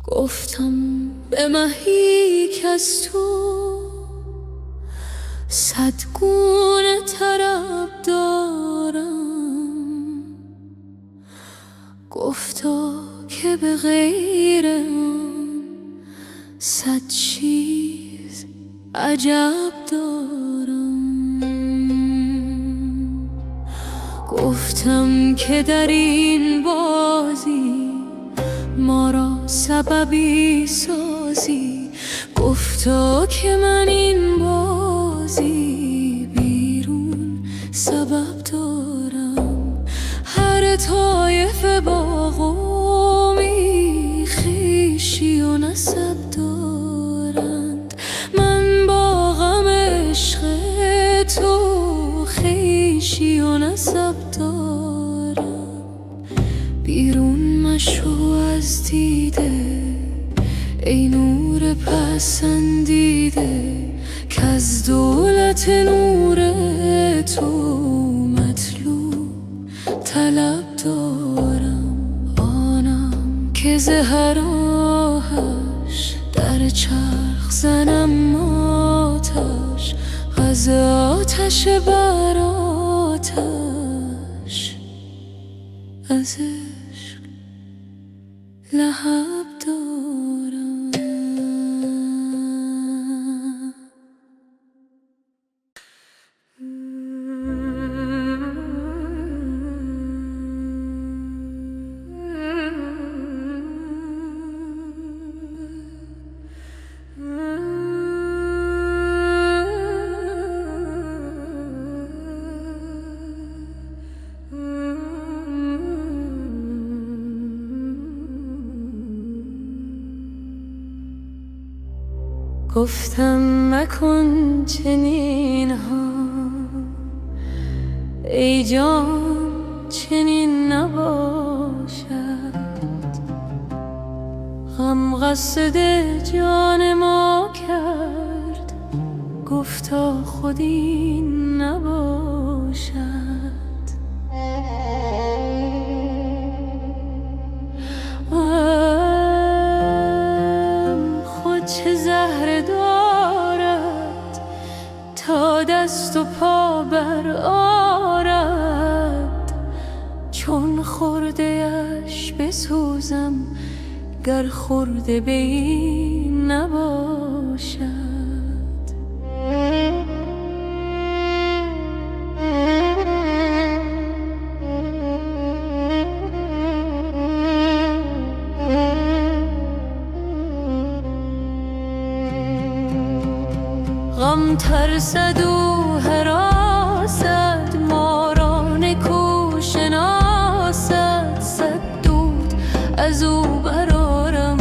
گفتم به مهی که از تو 100 گونه طرب دارم. گفتا که به غیر آن 100 چیز عجب دارم. گفتم که در این بازی ما را سببی سازی. گفتا که من این بازی بیرون سبب دارم. هر طایفه با قومی خویشی و نسب دارند. من با غم عشق تو خویشی و نسب دارم. بیرون مشو از دیده ای نور پسندیده، که از دولت نور تو مطلوب طلب دارم. آنم که زهراهش در چرخ زنم آتش، از آتش بر آتش، از عشق لهب دارم. گفتم مکن چنین ها ای جان، چنین نباشد. غم قصد جان ما کرد، گفتا خود این نباشد. خود چه زهر دارد تا دست و پا بر آرد. چون خورده اش بسوزم گر خورده به این نباشد. غم ترسد و هراسد، ما را نکو شناسد. 100 دود از او برارم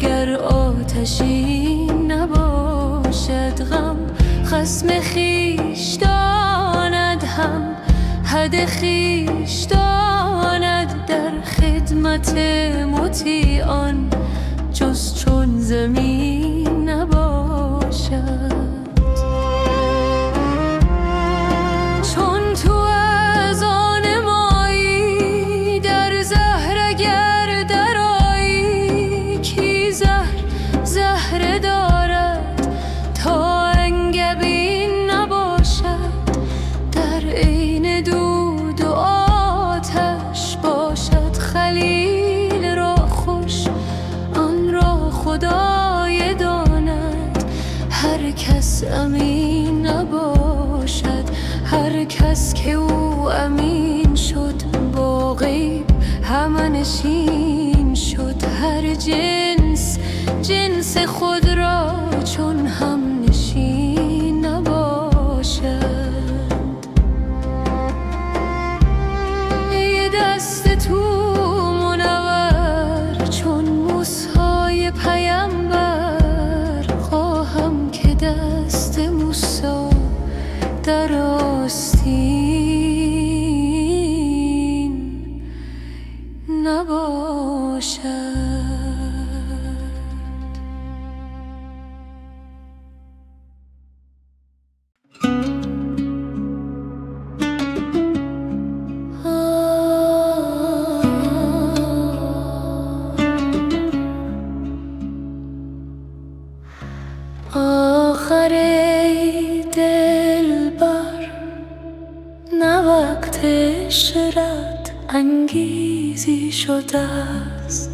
گر آتشی نباشد. غم خصم خویش داند، هم حد خویش داند. در خدمت مطیعان جز چون زمین نباشد. هر کس امین نباشد، هر کس که او امین شد با غیب همه نشین شد. هر جنس جنس خود را چون هم نشین نباشد. ای دست تو منور چون موسی پیمبر، آخر ای دلبر، نه وقت عشرت انگیزی شده است.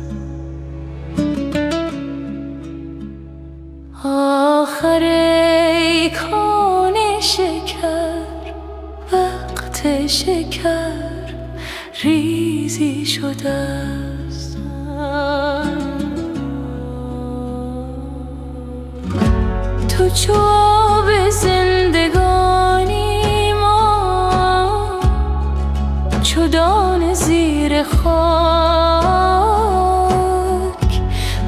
آخر ای کان شکر، وقت شکر ریزی شده است. تو چو آب زندگانی، ما چو دانه زیر خاک.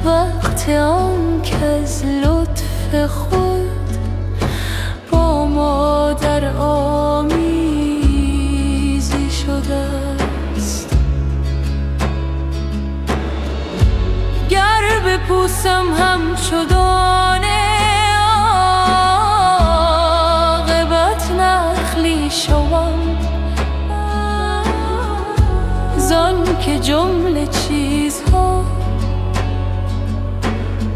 وقت آن کز لطف خود با ما در آمیزی شده است. گر بپوسم همچو دانه، عاقبت نخلی شوم. زان که جمله چیزها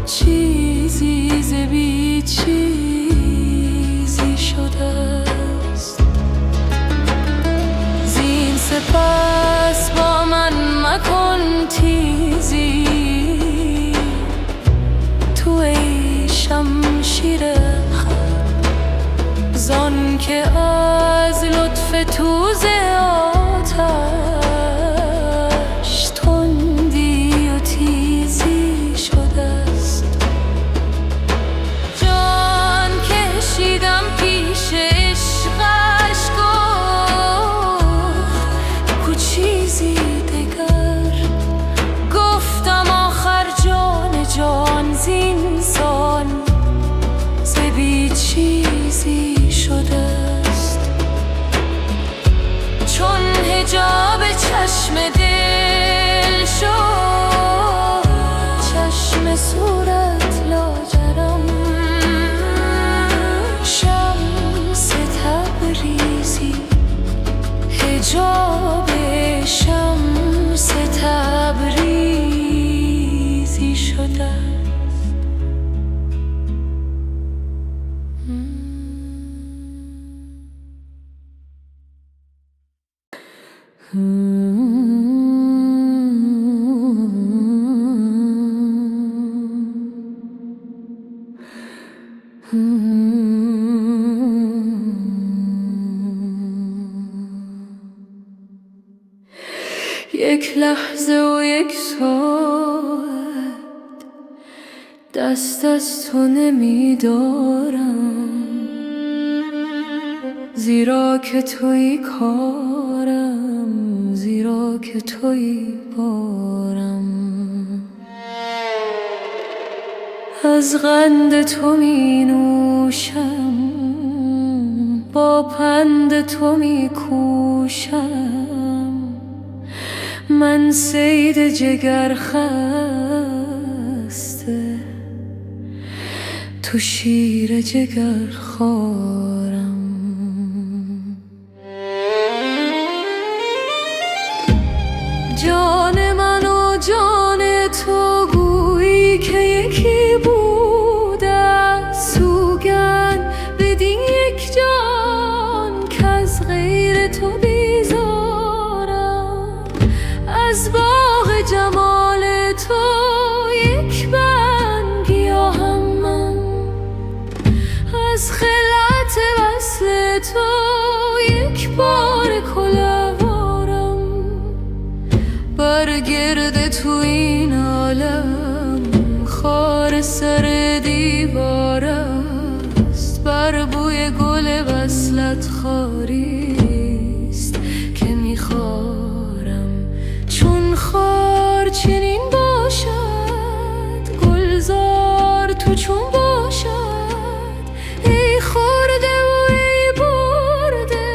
چیزی ز بی چیزی شده است. زین سپس با من مکن تیزی، تو ای شمشیر خم. زان که از لطف تو ز آتش تندی و تیزی شده است. جان کشیدم پیش عشقش، گفت کو چیزی دگر. گفتم آخر جان جان زینسان ز بی چیزی شده است. چون حجاب چشم دل شد، چشم صورت لاجرم. شمس تبریزی حجاب شمس تبریزی شده است. یک لحظه و یک ساعت دست از تو نمیدارم، زیرا که تویی کارم، زیرا که تویی بارم. از قند تو می نوشم، با پند تو می کوشم. من صید جگر خسته، تو شیر جگر خوارم. جان من و جان تو گویی که یکی بوده. سوگند بدین یک جان کز غیر تو بیزارم. از باغ جمال تو یک برگ گیاهم من، از خلعت وصل تو یک بار کلاهوارم. بر گرد تو این عالم خار سر دیوار است. بر بوی گل وصلت خاریست که میخوارم. چون خار چنین باشد، گلزار تو چون باشد. ای خورده و ای برده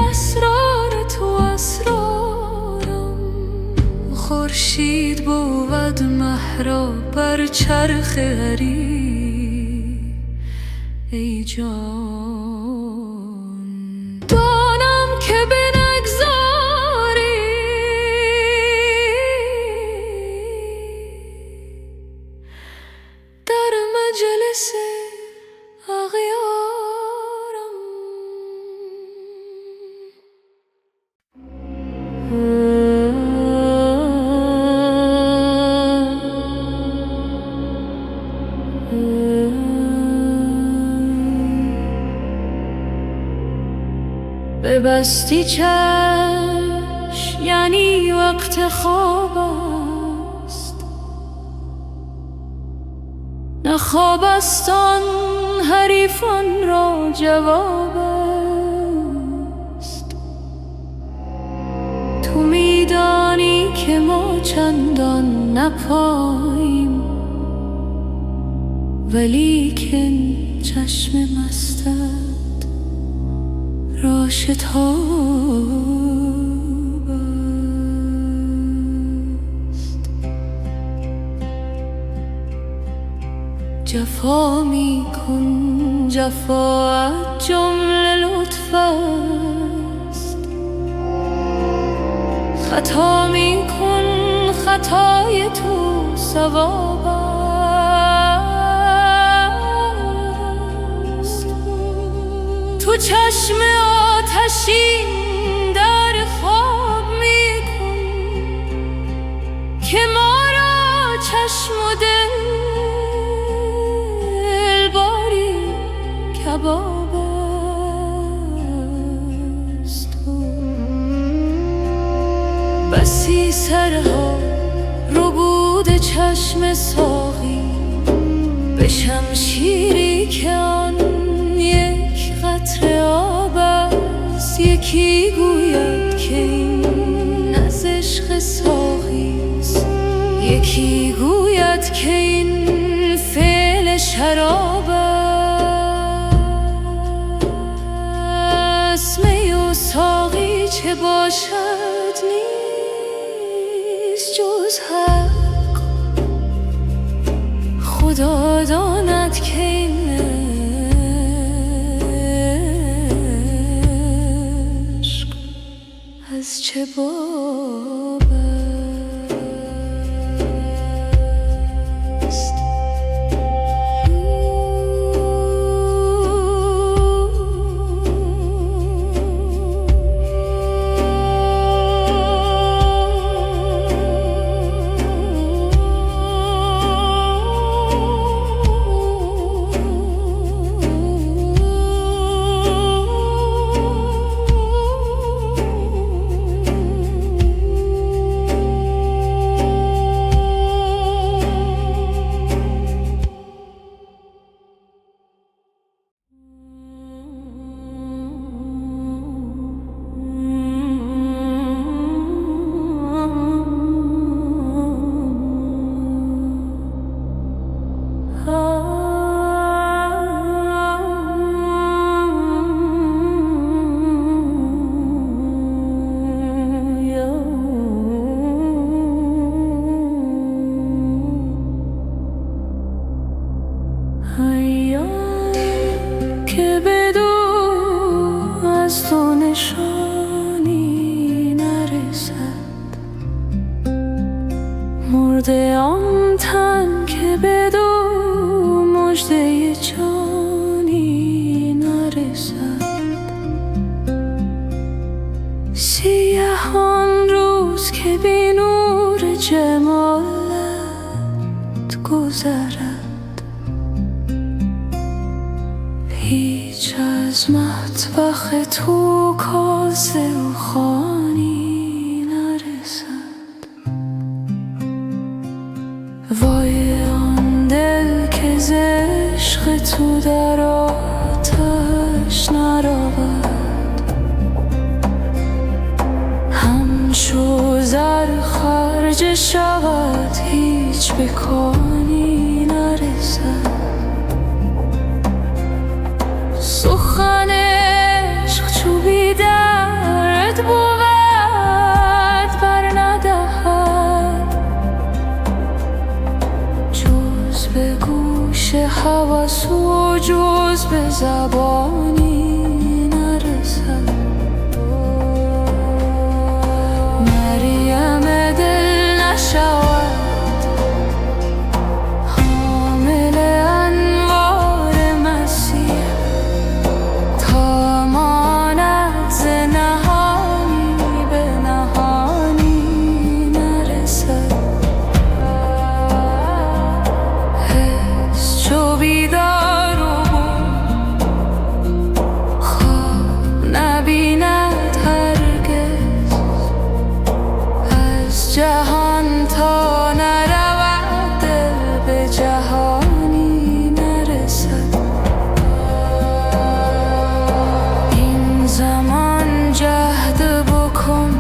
اسرار تو اسرارم. خورشید بود مه را بر چرخ غریب ای جان. دانم که بنگذاری در مجلس ببستی چشم یعنی وقت خواب است، نه خواب است آن حریفان را جواب است. تو میدانی که ما چندان نپاییم، ولیکن چشم مستت را شتاب است. جفا می کن، جفاات جمله لطف است. خطا می کن، خطای تو ثواب است. تو چشم آتشین در خواب می کن که ما را چشم و دل باری کباب است. بسی سرها ربود چشم ساقی به شمشیری که آن یک قطره آب است. یکی گوید که این از عشق ساقیست، یکی گوید که این فعل شراب است. می و ساقی چه باشد نیست جز حق، خدا داند که این عشق از چه باب است. که بدو از تو نشانی نرسد، مرده آن تن که بدو مژده جانی نرسد. سیاه آن روز که بی نور جمالت گذرد، هیچ از مطبخ تو کاسه و خوانی نرسد. وای آن دل که ز عشق تو در آتش نرود، همچو زر خرج شود هیچ به کانی نرسد. سخن عشق چو بی درد بود بر ندهد، جز به گوش هوس و جز به زبانی نرسد. مریم دل نشود حامل انوار مسیح، تا ماند ز نهانی به نهانی نرسد. حس چو بیدار و خواب نبیند هرگز از جهان تا نرود دل به جهانی نرسد. این زمان جهد بکن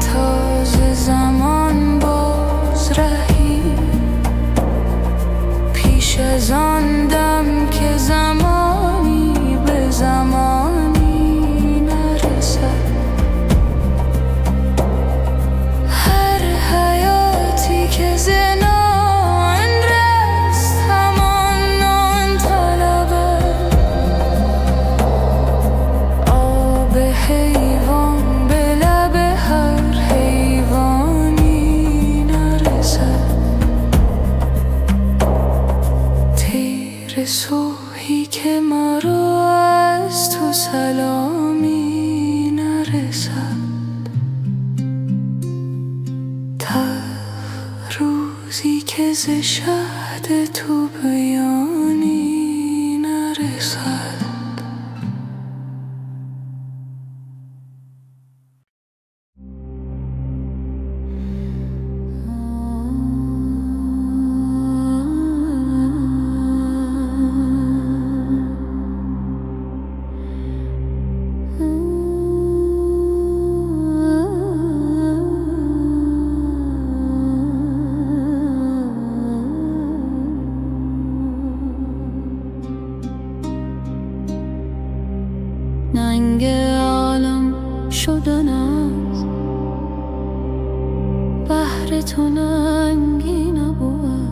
تازه زمان باز رهی پیش از آن دم که زمانی به زمانی نرسد. هر حیاتی که زنان رست همان آن طلبد. آب حیوان به لب هر حیوانی نرسد. تیر صبحی که ما رو از تو سلامی نرسد. تا روزی که ز شهد تو بیانی نرسد. ننگ عالم شدن است بهر تو ننگی نبود.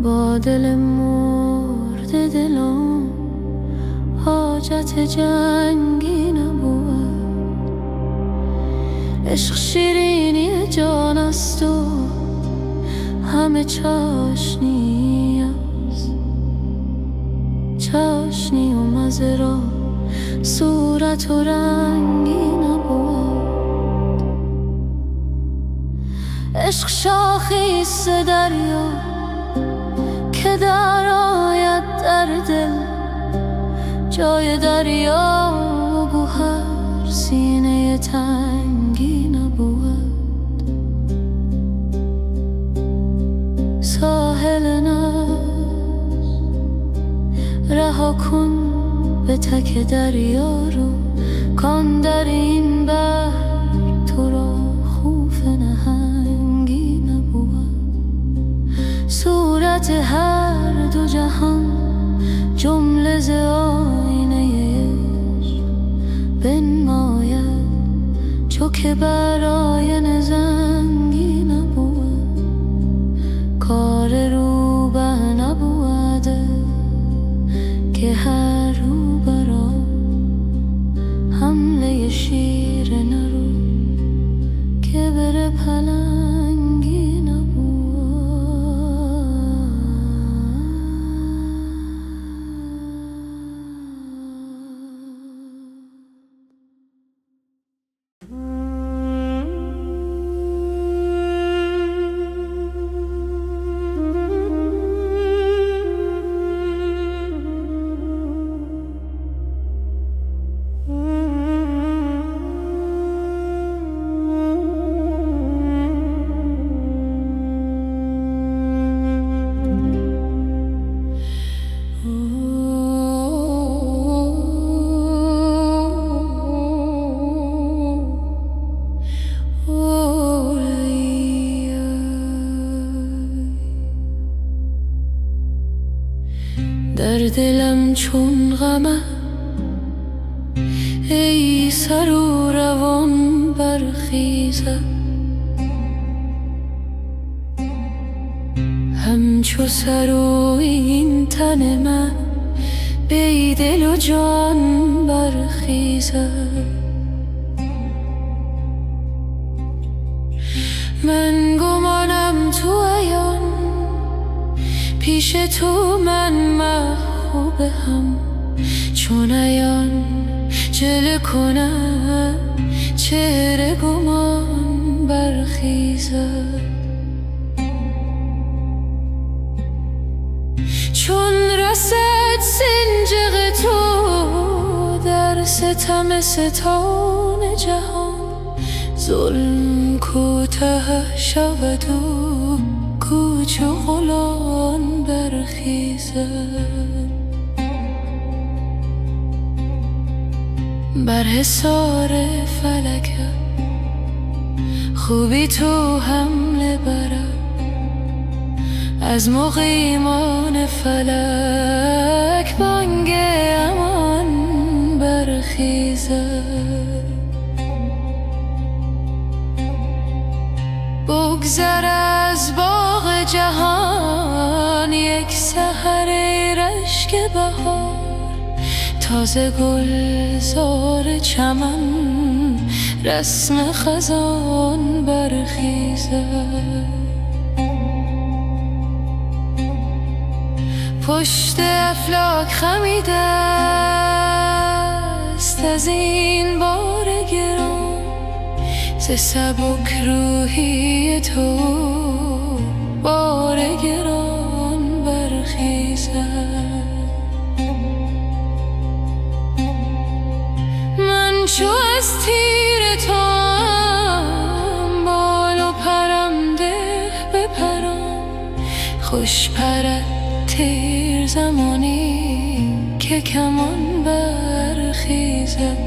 با دل مرد دلم حاجت جنگی نبود. عشق شیرینی جان است و همه چاشنی است. چاشنی و مزه را صورت و رنگی نبود. عشق شاخی است دریا که در آید در دل. جای دریا و گوهر سینه تنگی نبود. ساحل رها کن به تک دریا رو کان در این بحر تو را خوف نهنگی نبود. صورت هر دو جهان جمله ز آینه عشق بنماید چو که برای نزنگی نبود. کار روبه نبوده که هر رو برا حمله شیر نرو که بره پلنگی نبود. در دلم چون غمه ای سر و روان برخیزد. همچو سر و این تن من به دل و جان برخیزد. من گمانم تو عیان پیش تو من محبوب هم چون عیان جلوه کنم چهره گمان برخیزد. چون رسد سنجق تو در ستم ستان جهان، ظلم کوته شود و کوچ و غلان برخیزد. بر حصار فلکم خوبی تو حمله برم، از مقیمان فلک بانگ امان برخیزد. بگذر از باغ جهان یک سحر رشک بهار، تازه گلزار چمن رسم خزان برخیزد. پشت افلاک خمیده است از این بار گران، ز سبک روحی تو بار گران برخیزد. من چو از تیر توام بال و پرنده بپرم، خوش پرد تیر زمانی که کمان برخیزد.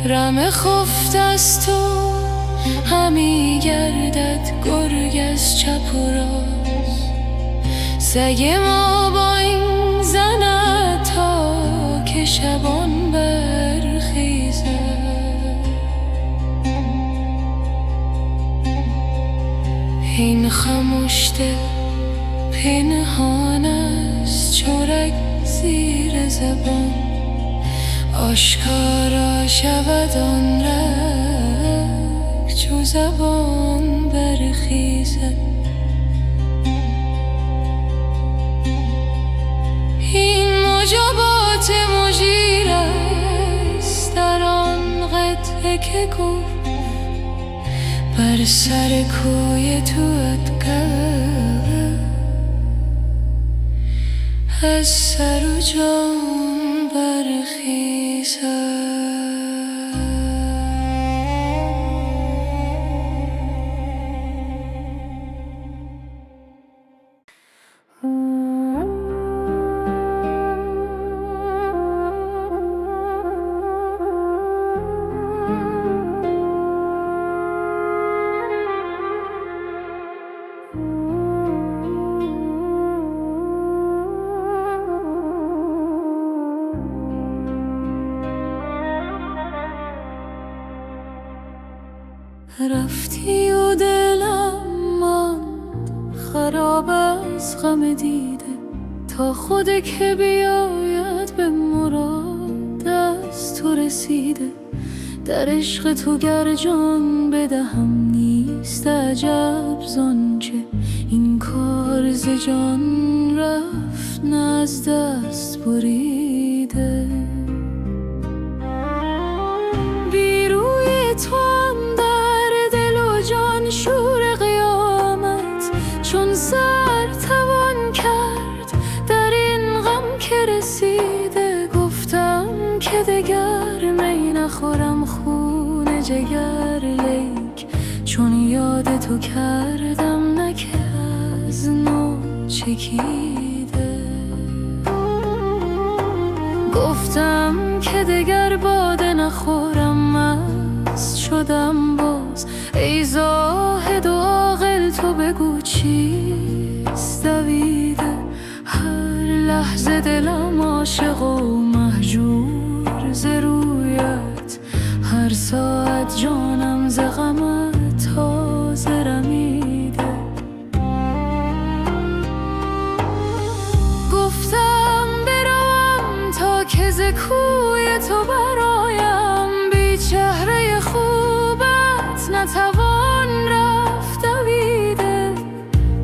رم خفت از تو همی گردد گرگ از چپ و راست، سگ ما با این زند تا که شبان برخیزد. این خموش دل پنهان است چرک زیر زبان، آشکارا شود آن رگ چو زبان برخیزد. این مجابات مجیر است در آن قطعه که گفت، بر سر کوی تو ادگر از سر و جان برخیزد. رفتی و دلم ماند خراب از غم دیده، تا خود که بیاید به مراد از تو رسیده. در عشق تو گر جان بدهم نیست عجب زانچه این کار ز جان رفت نه از دست بریده. بی روی تو شور قیامت چون سر توان کرد در این غم که رسیده. گفتم که دگر می نخورم خون جگر، لیک چون یاد تو کردم نه که از نو چکیده. گفتم که دگر باده نخورم مست شدم باز، ای زاهد و عاقل تو بگو چیست دویده. هر لحظه دلم عاشق و مهجور ز رویت، هر ساعت جانم ز غمت تازه رمیده. گفتم بروم تا که ز کوی تو برایم، بی چهره خوبت نتوان رفت دویده.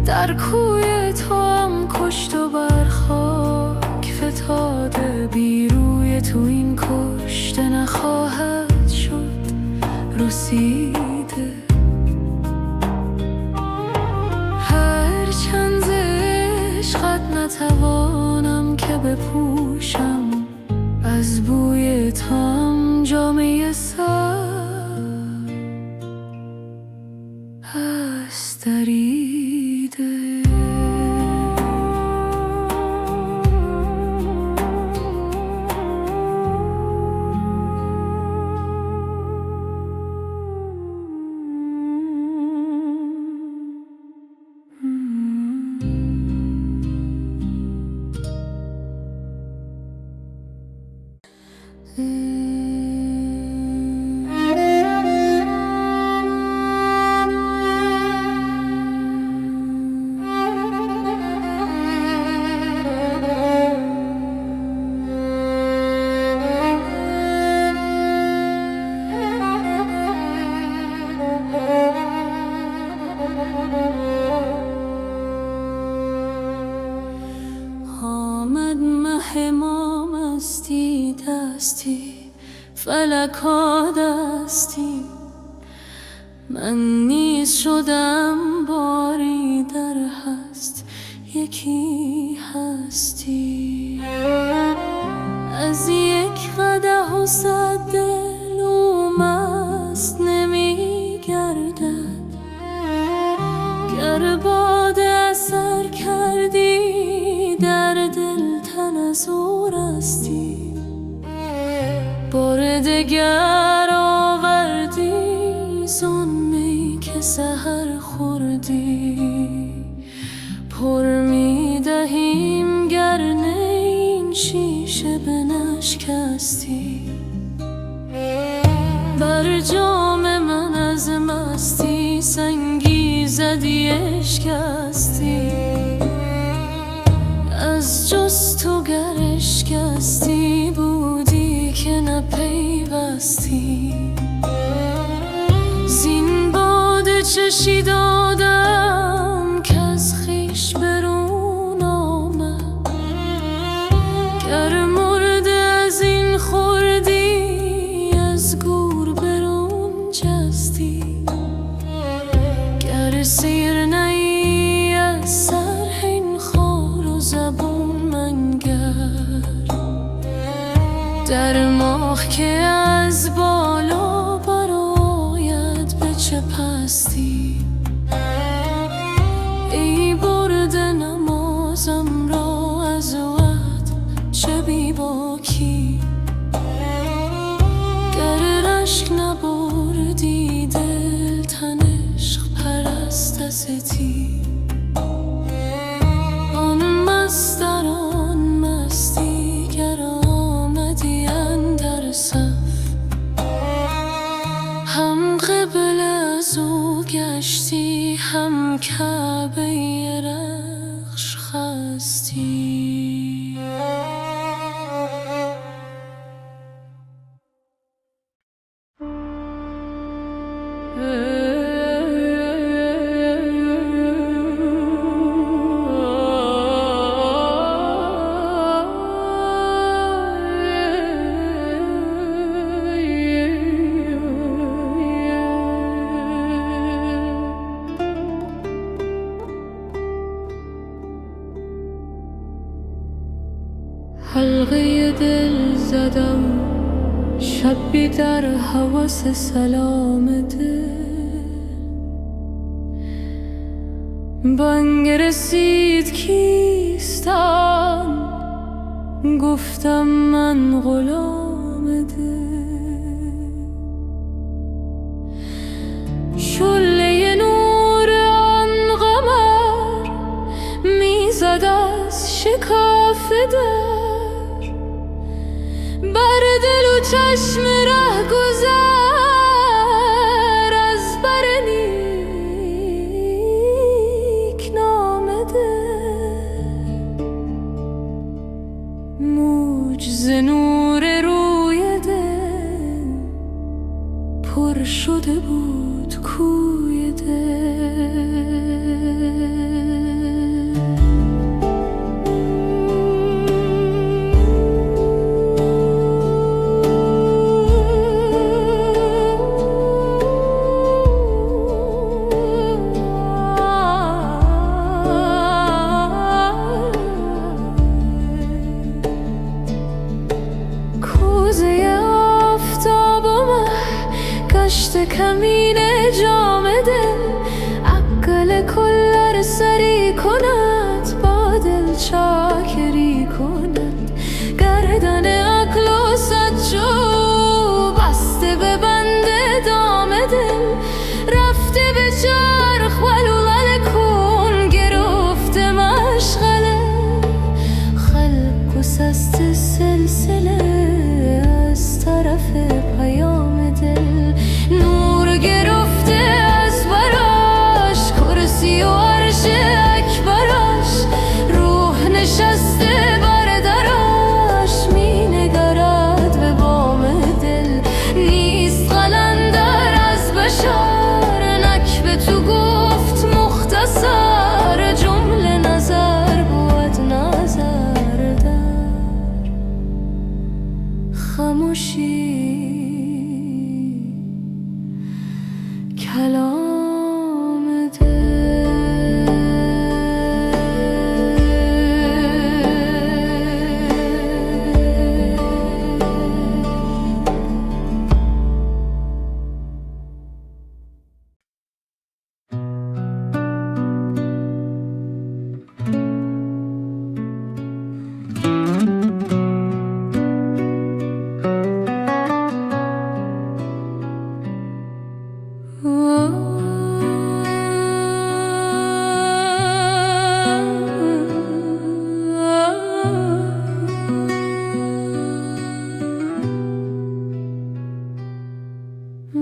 در کوی تو هم کشت و بر خاک فتاده، بی روی تو این کشته نخواهد شد رسیده. بپوشم، از بوی تام جامه سر هست دریده. آمد مه ما مستی دستی، فلکا دستی، من نیز شدم باری در هست یکی هستی. از یک قدح و 100 دل او مست نمی گردد، گر باده اثر کردی در دل تن از او رستی. بار دگر آوردی زان می که سحر خوردی، پر می دهیم گر نه این شیشه بنشکستی. بر جام من از مستی سنگی زدی اشکستی، از جز تو گر اشکستی بودی که نپیوستی. زین باده چشی دادم که از خویش برون آمد، گر مرده از این خوردی از گور برون جستی. گر سیر نهی از سر این خار و زبون منگر، در ماه که از بالا برآید به چه پستی. ای برده نمازم را از وقت چه بی باکی، گر رشک نبردی دل تن عشق پرست استی. آن مست در آن مستی گر آمدی اندر صف، هم قبله از او گشتی هم کعبه رخش خستی. حلقه دل زدم شبی در هوس سلام دل، بانگ رسید کیستم گفتم من غلام دل. شعله نور آن قمر میزد از شکاف در، بر دل و چشم ره گذر از بر نیک نام دل. موج ز نور روی دل پر شده بود کوی دل. کمین جام دل، عقل کلر سری کند، با دل چاکری کند. گردن عقل و سجو بسته به بند دام دل، رفته به چرخ ولوله کن، گرفته مشغله خلق و سست سلسله از طرف پیام دل. نور گرفته از براش کرسی و عرش اکبرش، روح نشسته بر دراش، می نگرد به بام دل. نیست قلندر از بشر، نک به تو گفت مختصر، جمله نظر بود نظر در خاموشی. کلام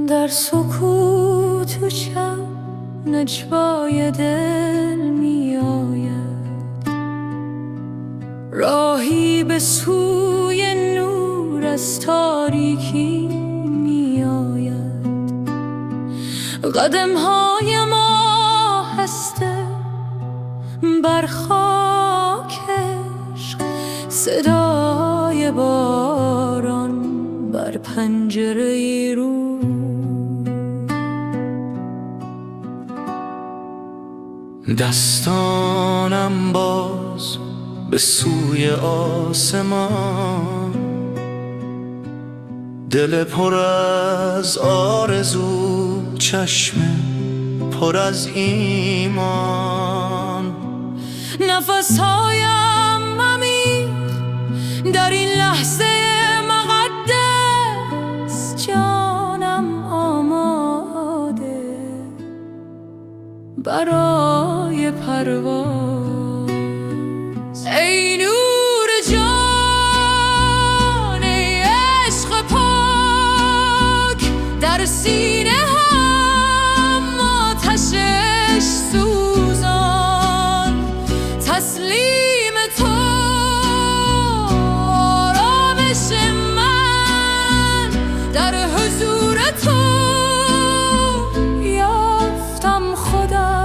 در سکوت و شب نجوای دل می آید، راهی به سوی نور از تاریکی می آید. قدم های ما هسته بر خاک عشق، صدای باران بر پنجره رو. دستانم باز به سوی آسمان، دل پر از آرزو، چشم پر از ایمان. نفسهایم عمیق در این لحظه مقدس، جانم آماده برای پرواز. ای نور جان، ای عشق پاک، در سینه هم آتشش سوزان. تسلیم تو آرامش من، در حضور تو یافتم خودم.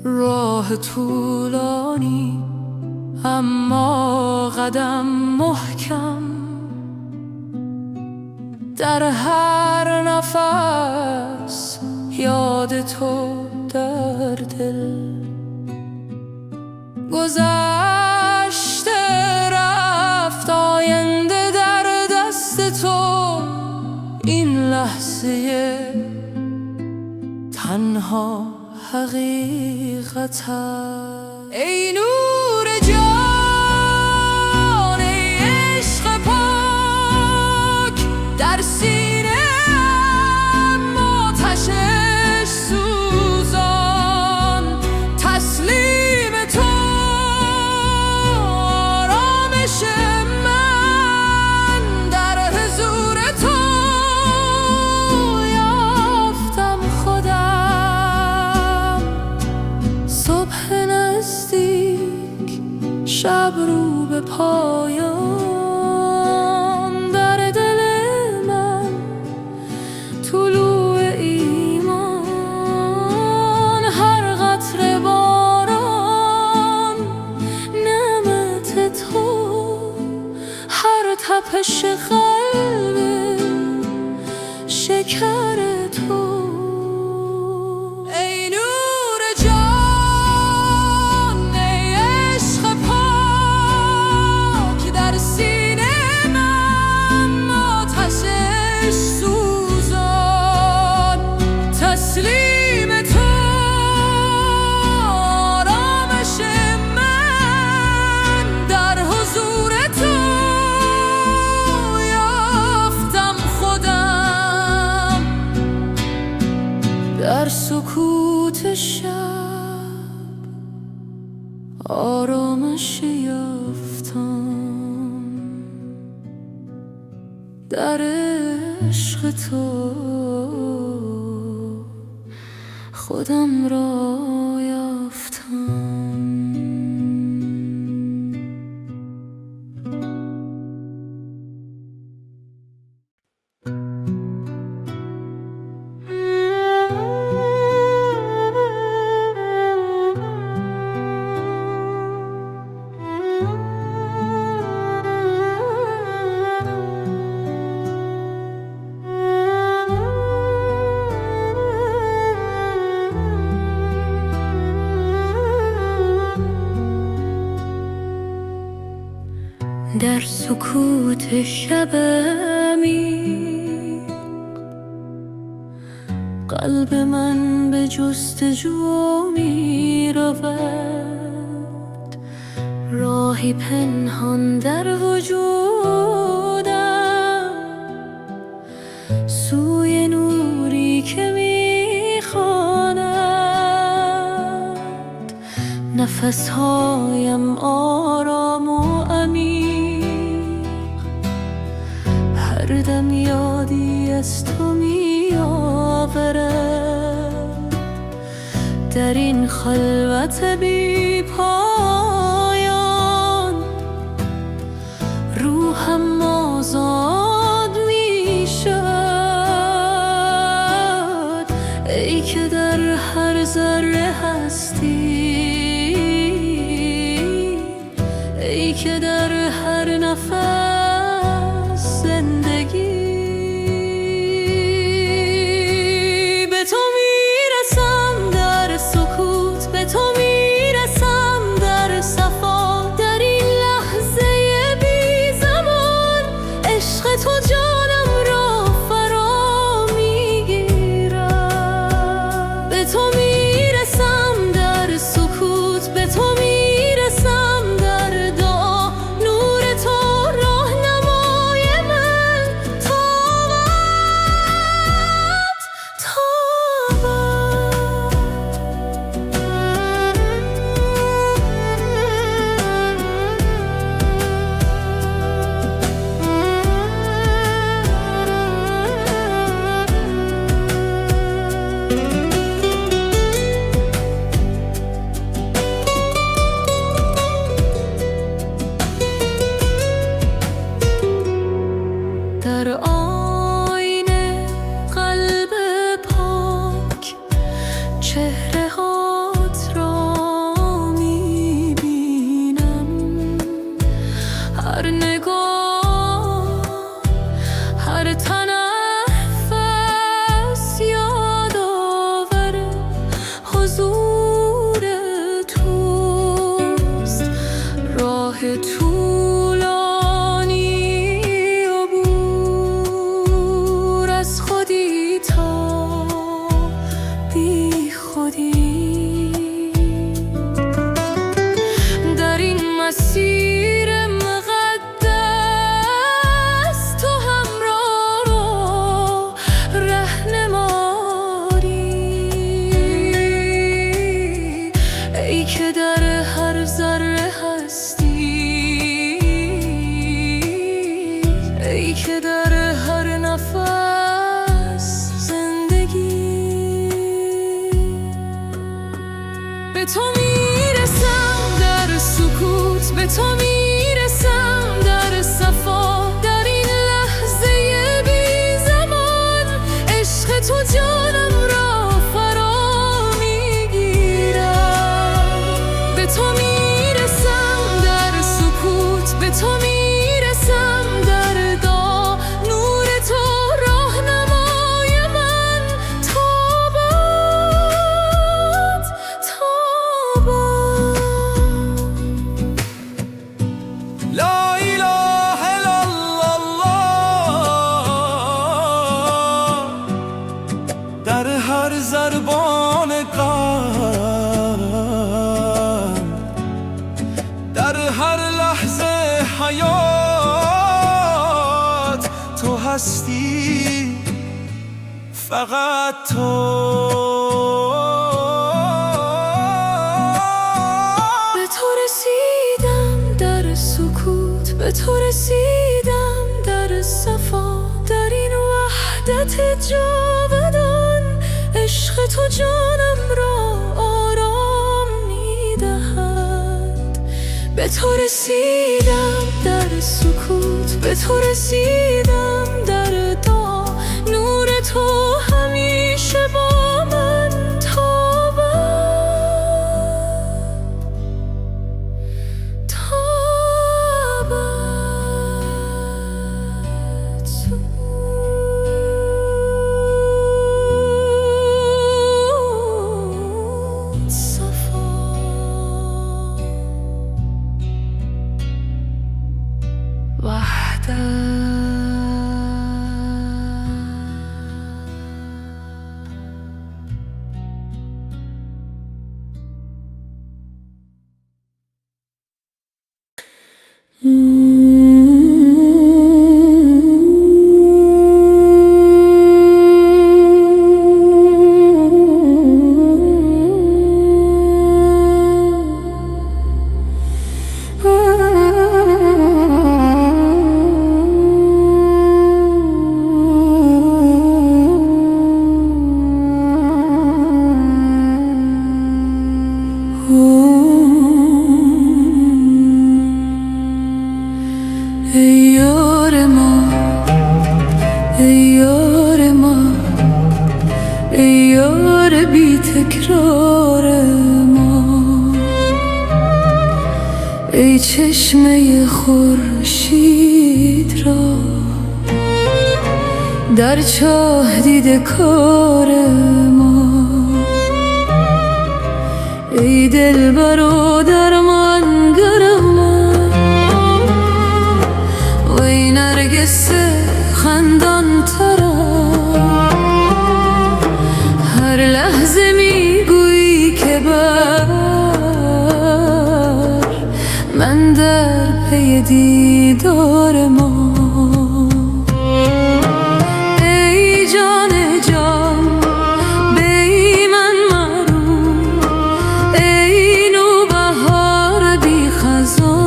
راه طولانی اما قدم محکم، در هر نفس یاد تو در دل. گذشته رفت آینده در دست تو، این لحظه تنها حقیقت است. ای نور جان، ای عشق پاک، در سینه‌ام آتشش سوزان. تسلیم تو آرامش من، در حضور تو یافتم خودم. صبح نزدیک در سکوت شب آرامش یافتم، در عشق تو خودم را یافتم. در سکوت شب عمیق قلب من به جستجو می رود، راهی پنهان در وجودم، سوی نوری که می خواند. نفسهایم آرام و عمیق، هر دم یادی از تو می آورد. در این خلوت بی پایان روحم آزاد می شد. ای که در هر ذره هستی، ای که در هر نفس زندگی. به تو میرسم در سکوت، به تو میرسم در صفا، در این لحظه بی زمان عشق تو جانم را فرا میگیرد. به تو میرسم در سکوت، به تو میرسم در دعا، نور تو راهنمای من تابد در آینه قلب پاک چهره هات را میبینم. هر نگاه، هر تنفس یادآور حضور توست. راه طولانی عبور از خودی تا بی خودی. در این مسیر مقدس تو همراه رو رهنمایی. ای که در هر ذره هستی، ای که در هر نفس زندگی. به تو میرسم در سکوت، به تو میرسم در صفا، در این لحظه بی زمان عشق تو جانم را فرا میگیرد. به تو میرسم در سکوت، به تو میرسم در دعا، نور تو راهنمای من تابد لا اله الا الله. در هر ضربان قلب، در هر لحظه حیات تو هستی. فقط تو. به تو رسیدم در سکوت، به تو رسیدم در صفا، در این وحدت جاودان عشق تو جانم را آرام می‌دهد. به تو رسیدم در سکوت، به تو رسیدم در دعا، نور تو همیشه با من ای چشمه خورشید را در چاه دیده کار ما، ای دلبر و درمانگر من و ای نرگس خندان ترم. هر لحظه میگویی که من در پی دیدار ما. ای جان جان بی من مرو، ای نوبهار بی خزان،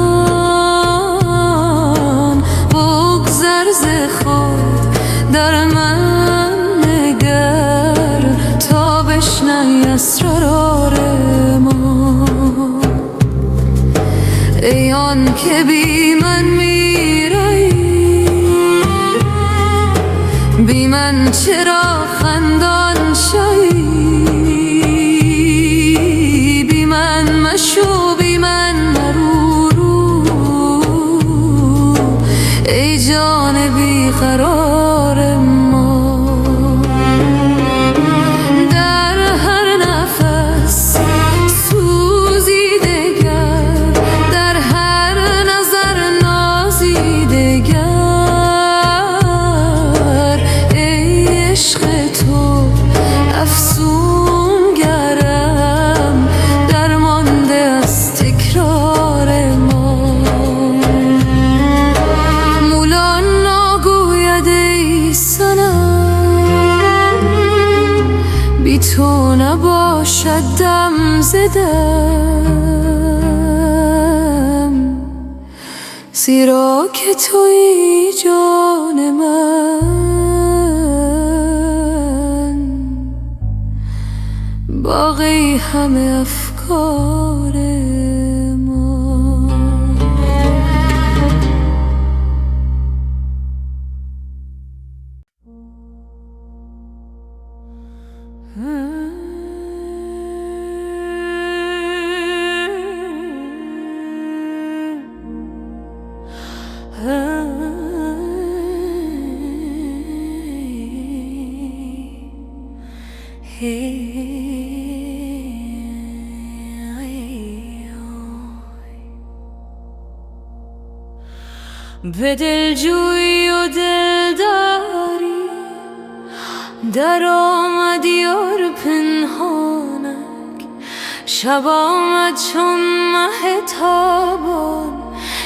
بگذر ز خود در من نگر تا بشنوی اسرار ما. ای آن که بی من میرایی، بی من چرا خندان شایی، بی من مشو بی من مرو، ای جان بی قرار ما. در هر نفس تو نباشد دم زدم، زیرا که تویی جان من، باقی همه افکار ما. به دلجویی و دلداری در آمد یار پنهانک، شب آمد چون مه تابان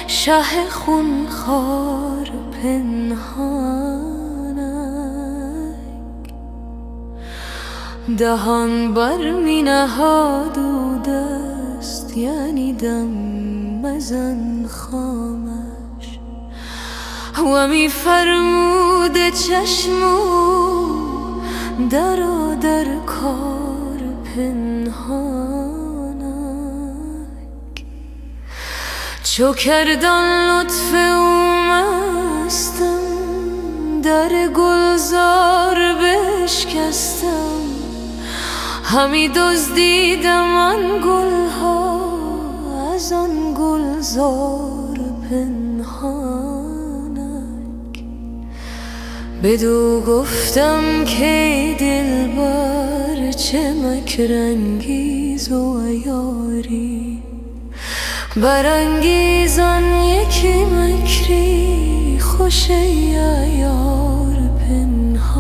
شه خونخوار پنهانک. دهان بر می نهاد و دست، یعنی دم مزن خامش و می فرمود چشم و درآ در کار پنهانک. چو کردان لطف او مستم، در گلزار بشکستم، همی دزدیدم آن گلها از آن گلزار پنهانک. بدو گفتم که دلبر چه مکرانگیز و عیاری، برانگیزان یکی مکری خوش عیار پنهانک.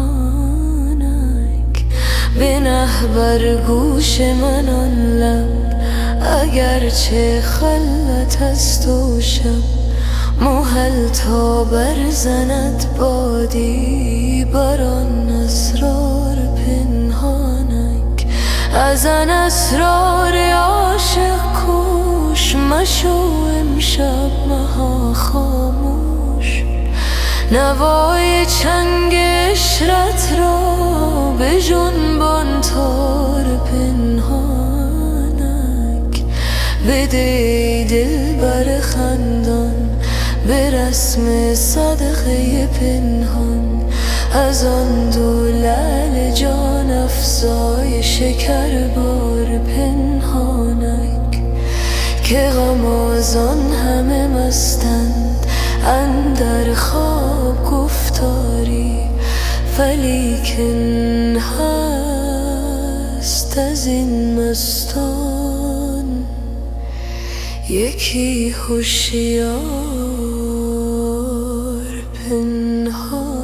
بنه بر گوش من آن لب، اگرچه خلوت است و شب، محل تا برزند بادی بر آن اسرار پنهانک. از آن اسرار عاشق کوش مشو امشب مها خاموش، نوای چنگ عشرت را به جنبان تار پنهانک. بده ای دلبر خندان به رسم صدقه پنهان، از آن دو لعل جان افزای شکربار پنهانک. که غمازان همه مستند اندر خواب گفتاری، ولیکن هست از این مستان یکی هوشیار پنهانک.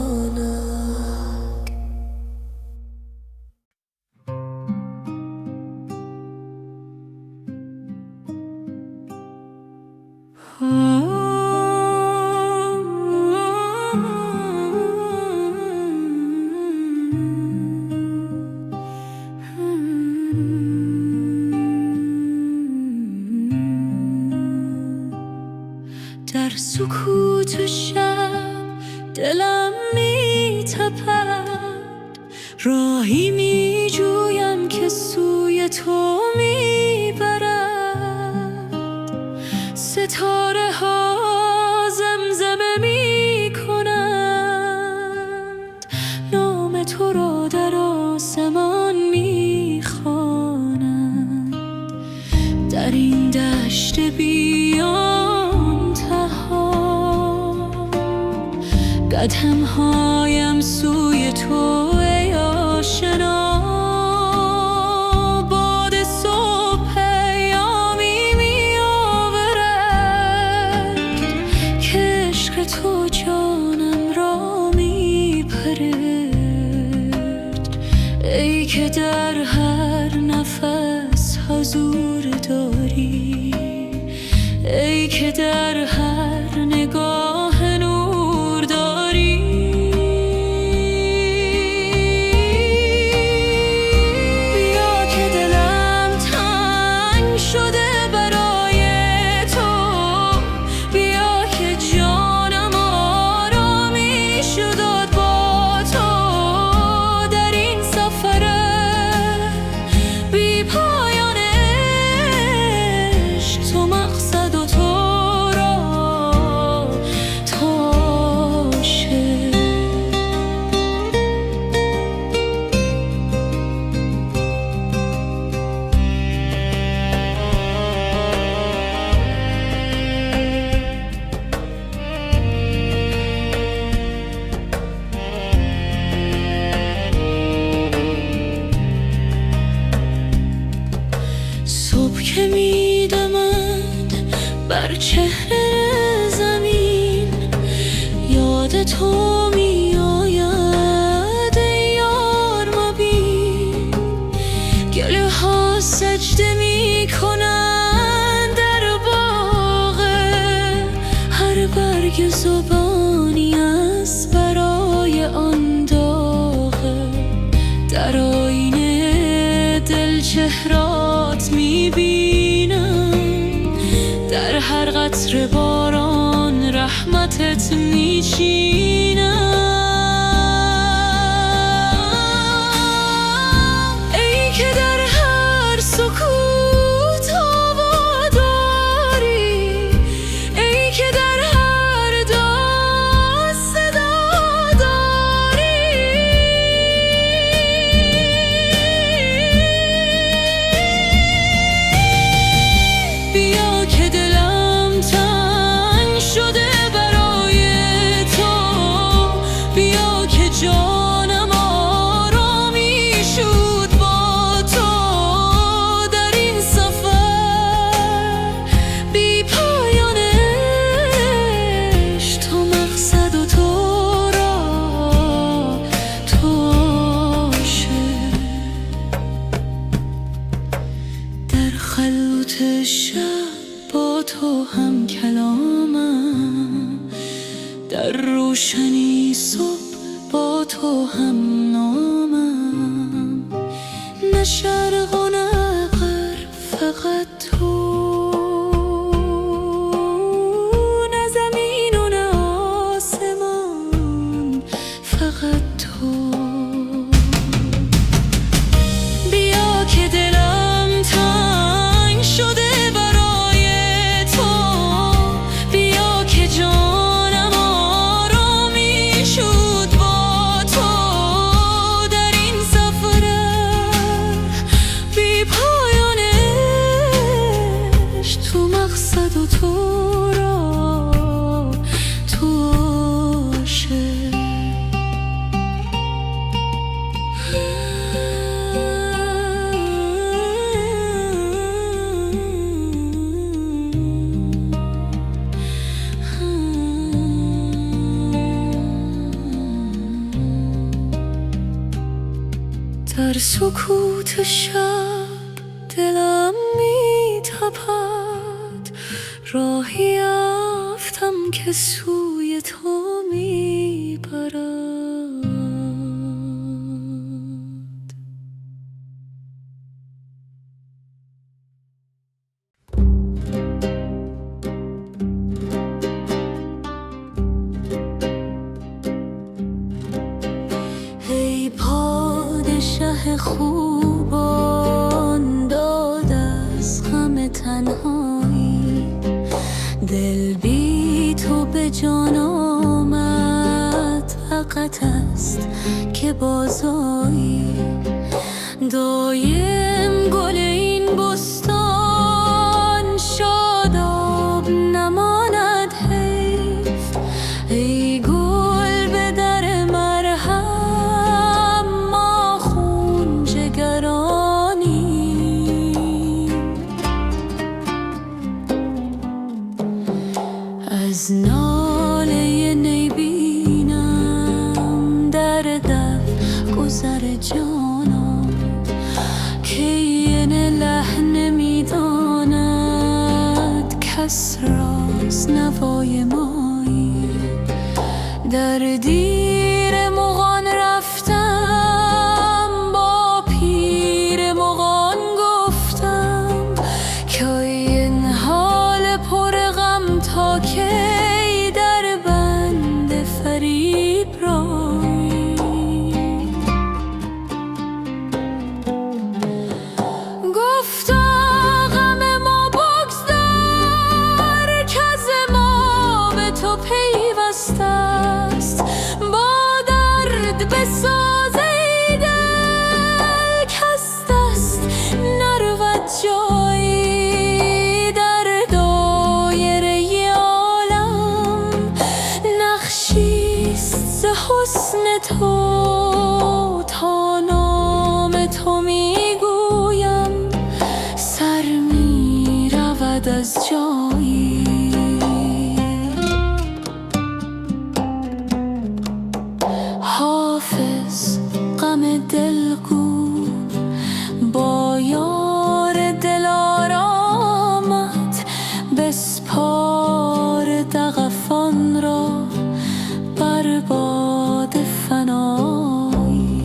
در سکوت شب دلم می تپد، راهی می جویم که سوی تو می برد. ستاره ها زمزمه می کنند، نام تو را در آسمان می خوانند. در این دشت بیان تها، قدم‌هایم سوی تو ای آشنا. باد صبح پیامی می آورد که عشق تو جانم را می پرد. ای که در هر نفس حضور داری، ای که در هر نگاه نور داری. بیا که دلم تنگ شده برای تو، بیا که جانم آرامش داد با تو. در این سفر بی پایان عشق، تو مقصد و تو صبح که می دمد بر چهره زمین، یاد تو می آید ای یار مبین. گله ها سجده می کنند در باغ، هر برگ زبانی است برای آن داغ. در آینه چهرات میبینم، در هر قطره باران رحمتت میچینم. ای که در هر سکوت آوا داری، ای که در هر داد صدا داری، بیا که دلم تنگ شده برای تو، بیا که جانم آرامی شد با تو. در این سفر بی پایان عشق، تو مقصد و تو را تو عاشق. در خلوت شب با تو هم کلامم، در روشنی صبح با تو هم نامم. نه شرق و نه غرب، فقط تو، نه زمین و نه آسمان، فقط تو. بیا که دلم تنگ شده برای تو، بیا که جانم آرامی شد با تو. در این سفر بی پایان عشق، تو مقصد و تو را تو عاشق. در سکوت شب دلم می‌تپد، راهی یافتم که سوی تو می‌برد. ای پادشه خوبان، داد از غم تنهایی، دل بی تو به جان آمد، فقط است که بازایی. دایم گل این بستان شاداب نماند حیف، ای گل به در مرهم، ما خون جگرانی. از ناله نی بینم در دف گذر جانم، که این لحن میداند کس راست نوای مایی. در دیر مغان رفتم، با پیر مغان گفتم، که این حال پر غم تا کی در بند فریب رایی. گفتا غم ما بگذار، که از ما به تو پیوسته است، با درد بساز ای دل، کز دست نرود جایی. در دایره عالم نقشیست ز حسن تو، تا نام تو میگویم سر میرود از جایی. حافظ غم دلگو با یار دلارامت، بسپار دغفان را بر باد فنایی.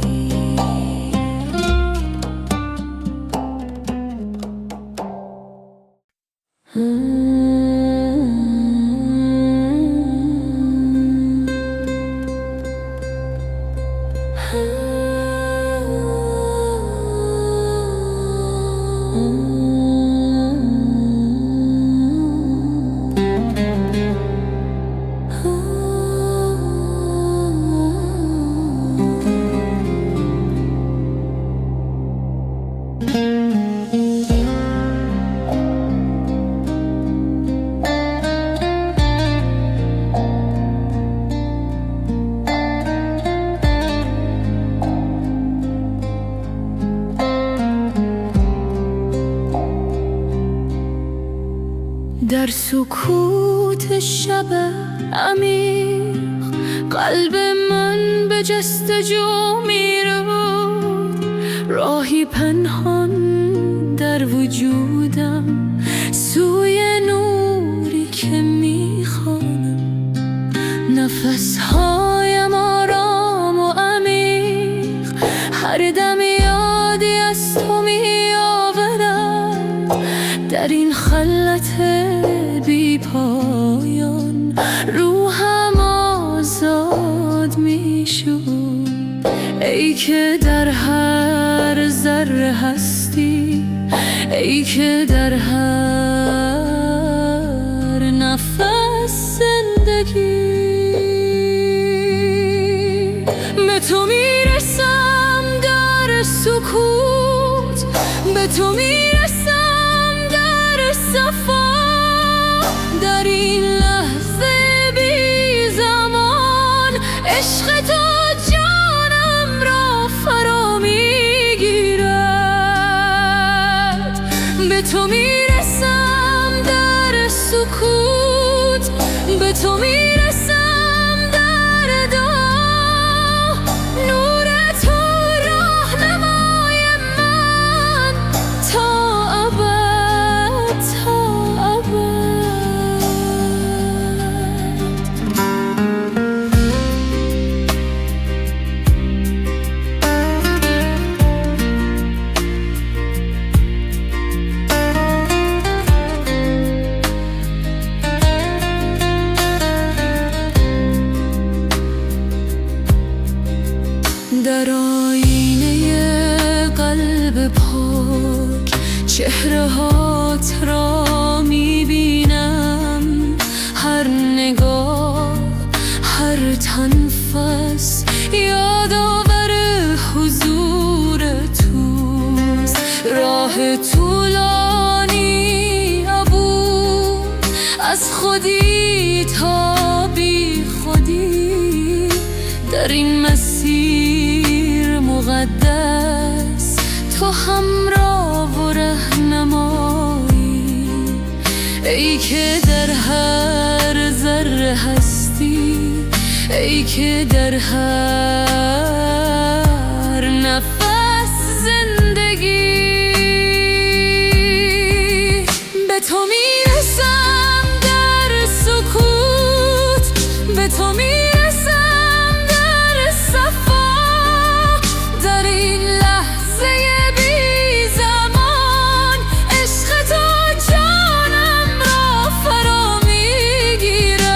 در سکوت شب عمیق قلب من به جستجو میرود، راهی پنهان در وجودم سوی نوری که میخوانم. نفسهایم آرام و عمیق، هر دم یادی از تو میآورم. در این خلوت بی پایان روحم آزاد میشد، ای که در هر ذره هستی، ای که در هر نفس زندگی. به تو میرسم در سکوت، به تو میرسم در صفا، در این لحظه بی زمان عشق تو جانم را فرا میگیرد. به تو میرسم در سکوت، به تو میرسم در دعا، نور تو راهنمای من تا ابد، تا ابد. در آینه قلب پاک چهره هات را میبینم، هر نگاه، هر تنفس یادآور حضور توست. راه طولانی عبور از خودی تا بی خودی، در این مسیر مقدس تو همراه و رهنمایی، ای که در هر ذره هستی، ای که در هر نفس زندگی. به تو میرسم در سکوت، به تو میرسم در صفا، در این لحظه بی زمان عشق تو جانم را فرا میگیرد.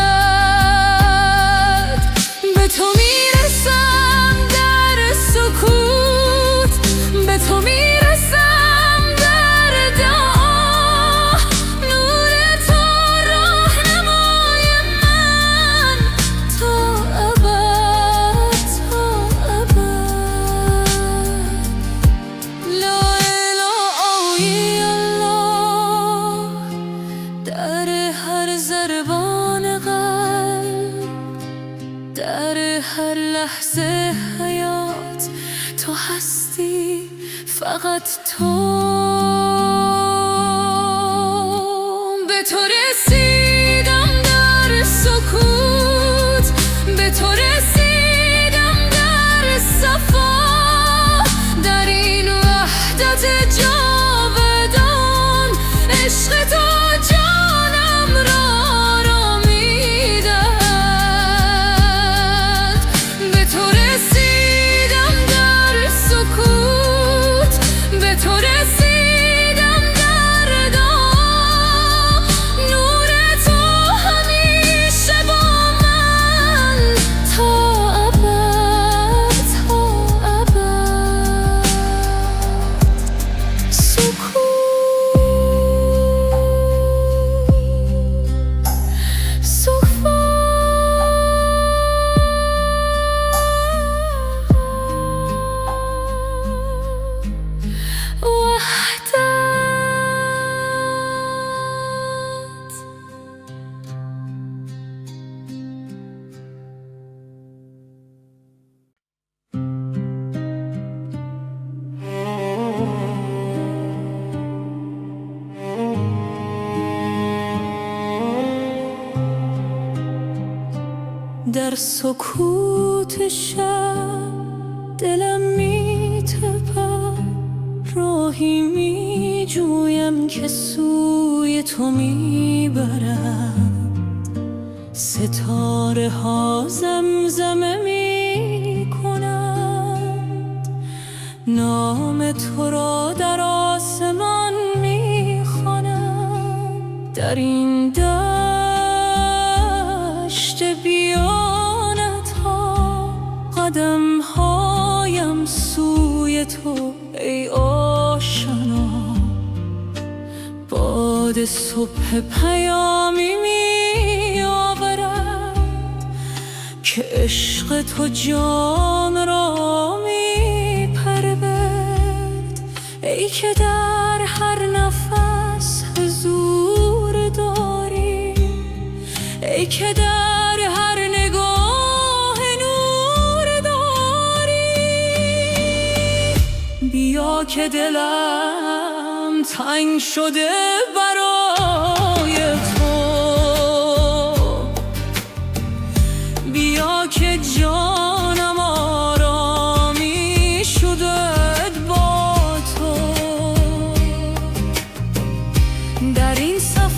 به تو میرسم در سکوت، به تو میرسم در دعا، نور تو راهنمای من تا ابد، تا ابد. لا اله الا الله، در هر ضربان قلب، در هر لحظه حیات تو هستی، فقط تو. به تو رسیدم در سکوت، به تو رسیدم در صفا، در این وحدت جاودان عشق تو جانم را آرامیدهد. به تو رسیدم در سکوت، به تو رسیدم در سکوت شب دلم می‌تپد، راهی می‌جویم که سوی تو می‌برد. ستاره ها زمزمه می‌کنند، نام تو را در آسمان می‌خوانند. در این دشت بیانت ها قدم هایم سوی تو ای آشنا. باد صبح پیامی می آورد که عشق تو جان را می پرورد. ای که در هر نفس حضور داری، ای که در هر نگاه نور داری. بیا که دلم تنگ شده برای تو، بیا که جانم آرامی شده با تو. در این سفر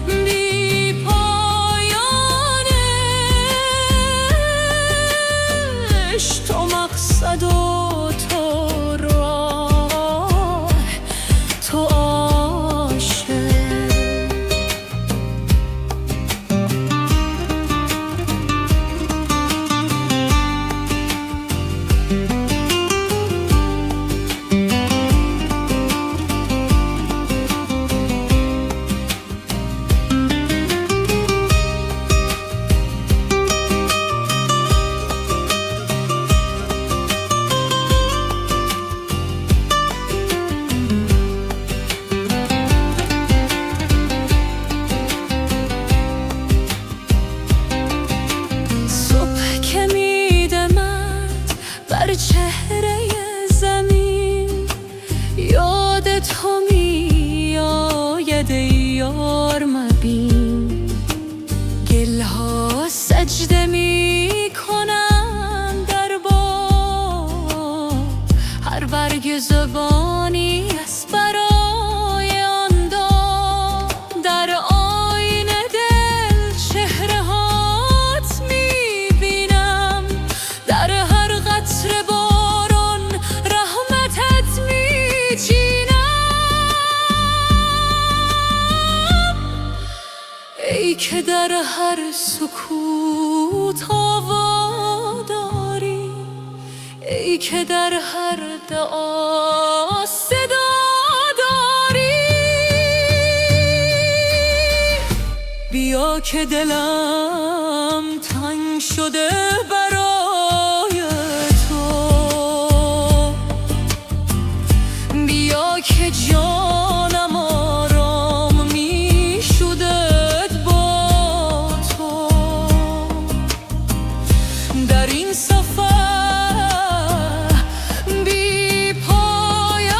بی پایانه تو مقصد و تو راه، تو عاشق. چهره زمین یاد تو می آید ای یار مبین. گلها سجده می کنند در باد، هر برگ زبانی است برای آن داد. در آینه دل چهره هات می بینم، در هر قطره باران رحمتت می چینم. ای که در هر سکوت آوا داری، ای که در هر دعا صدا داری. بیا که دلم تنگ شده برای تو، بیا که جانم آرام می شده با تو. در این سفر بی پایانش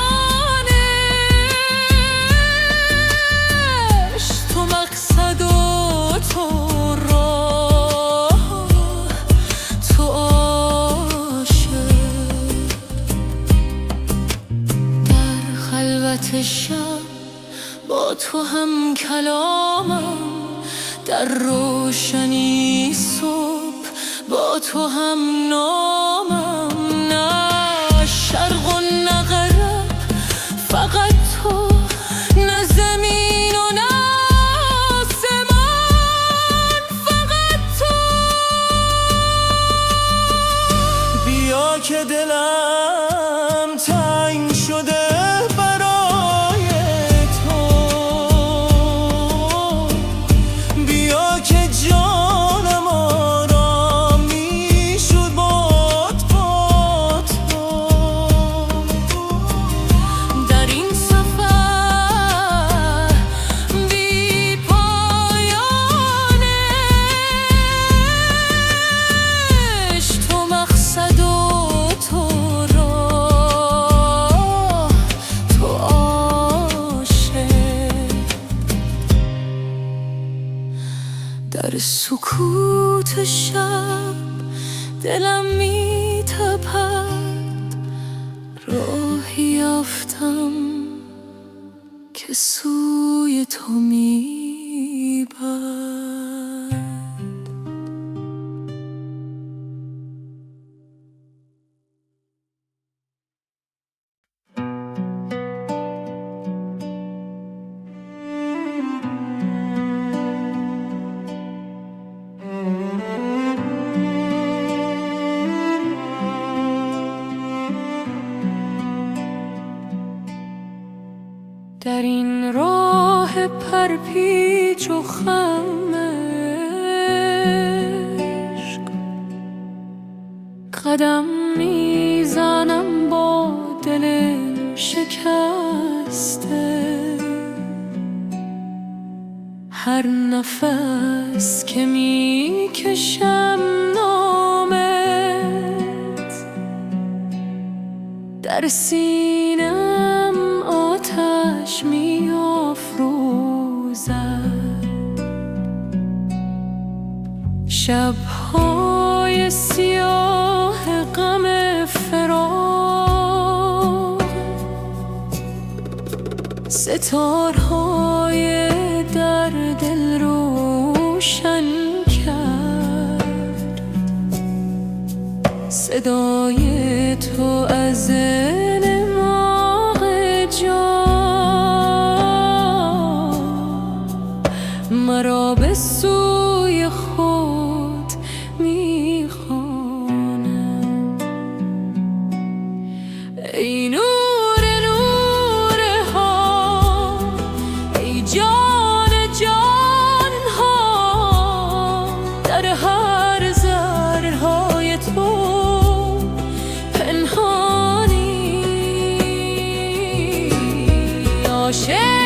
تو مقصد و تو راه، تو عاشق. در خلوت شب با تو هم کلامم، در روشنی صبح با تو هم نامم. نه شرق و نه غرب، فقط تو، نه زمین و نه آسمان، فقط تو. بیا که دلم تنگ شده برای تو، بیا که جانم آرامی شد با تو. سکوت شب دلم می تپد، راهی یافتم که سوی تو می برد. در این راه پرپیچ و خم عشق قدم میزنم با دل شکسته. هر نفس که میکشم نامت در سینم آتش می افروزد. شب‌های سیاه غم فراق، ستارهای در دل روشن کرد. صدای تو از مرا به سوی خود می‌خواند. ای نور نور ها، ای جان جان ها، در هر ذره‌های تو پنهانی. عاشق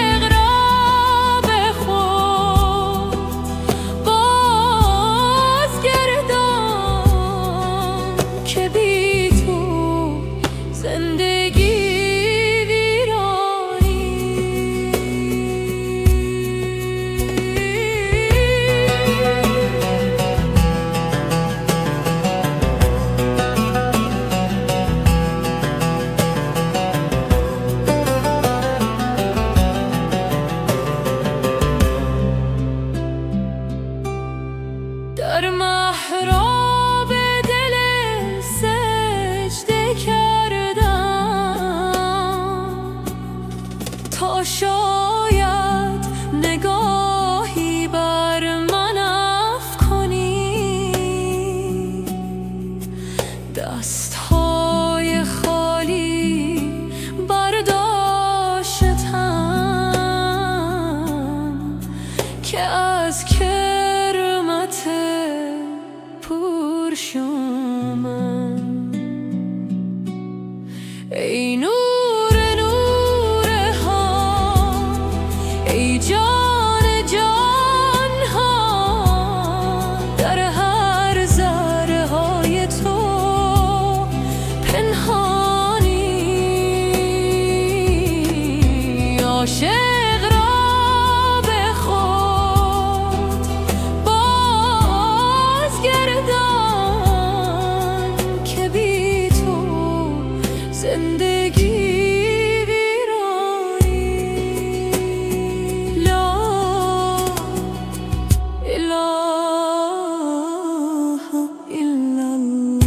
در محراب دل سجده کردم تا شاید نگاهی بر من افکنی. دستهای خالی برداشتم که از ای نور نور ها، ای جان جان ها، در هر ذره‌های تو پنهانی. عاشق را به خود بازگردان که بی تو زندگی ویرانی. لا اله الا الله.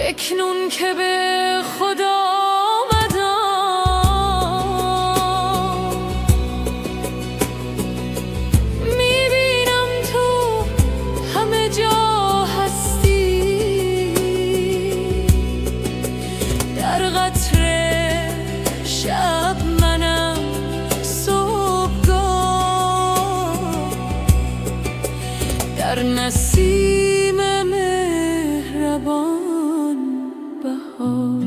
اکنون که به خدا آمدم، میبینم تو همه جا هستی. در قطره شب منم صبحگاه، در نسیم مهربان بهار.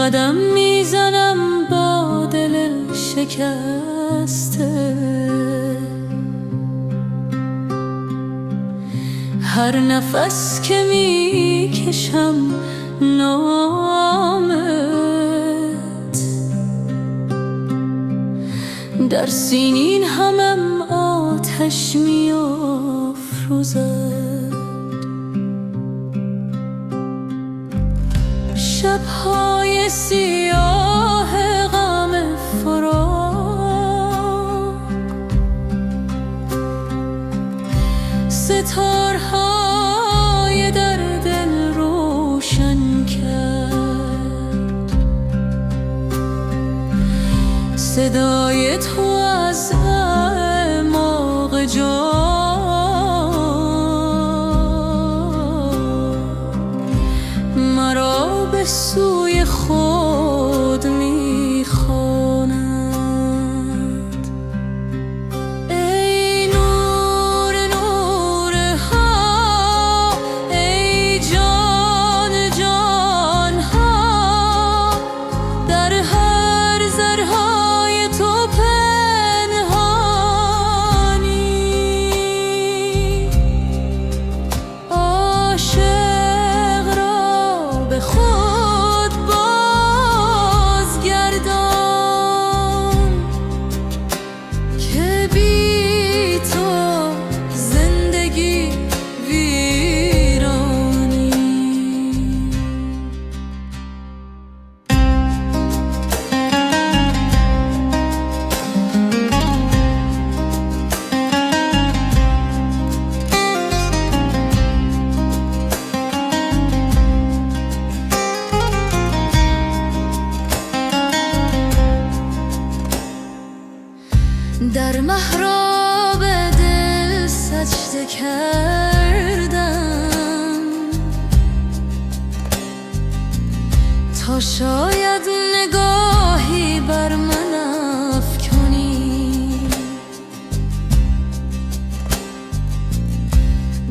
قدم میزنم با دل شکسته، هر نفس که میکشم نامت، در سینین همم آتش میافروزد. شب‌های سیاه غم فراق، ستارهای در دل روشن کرد، صدای تو از اعماق جان مرا به سوی خود میخواند. ای نور نورها، ای جان جانها، در هر ذرهای تو پنهانی. عاشق را به خود بازگردان که بی تو زندگی ویرانی. در محراب دل سجده کردم تا شاید نگاهی بر من افکنی.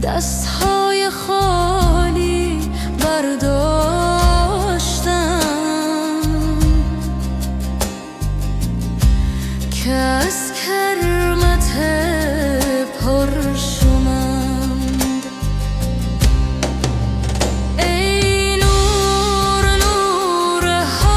دستهای خالی برداشتم که از کرمت پرشمند. ای نور نورها،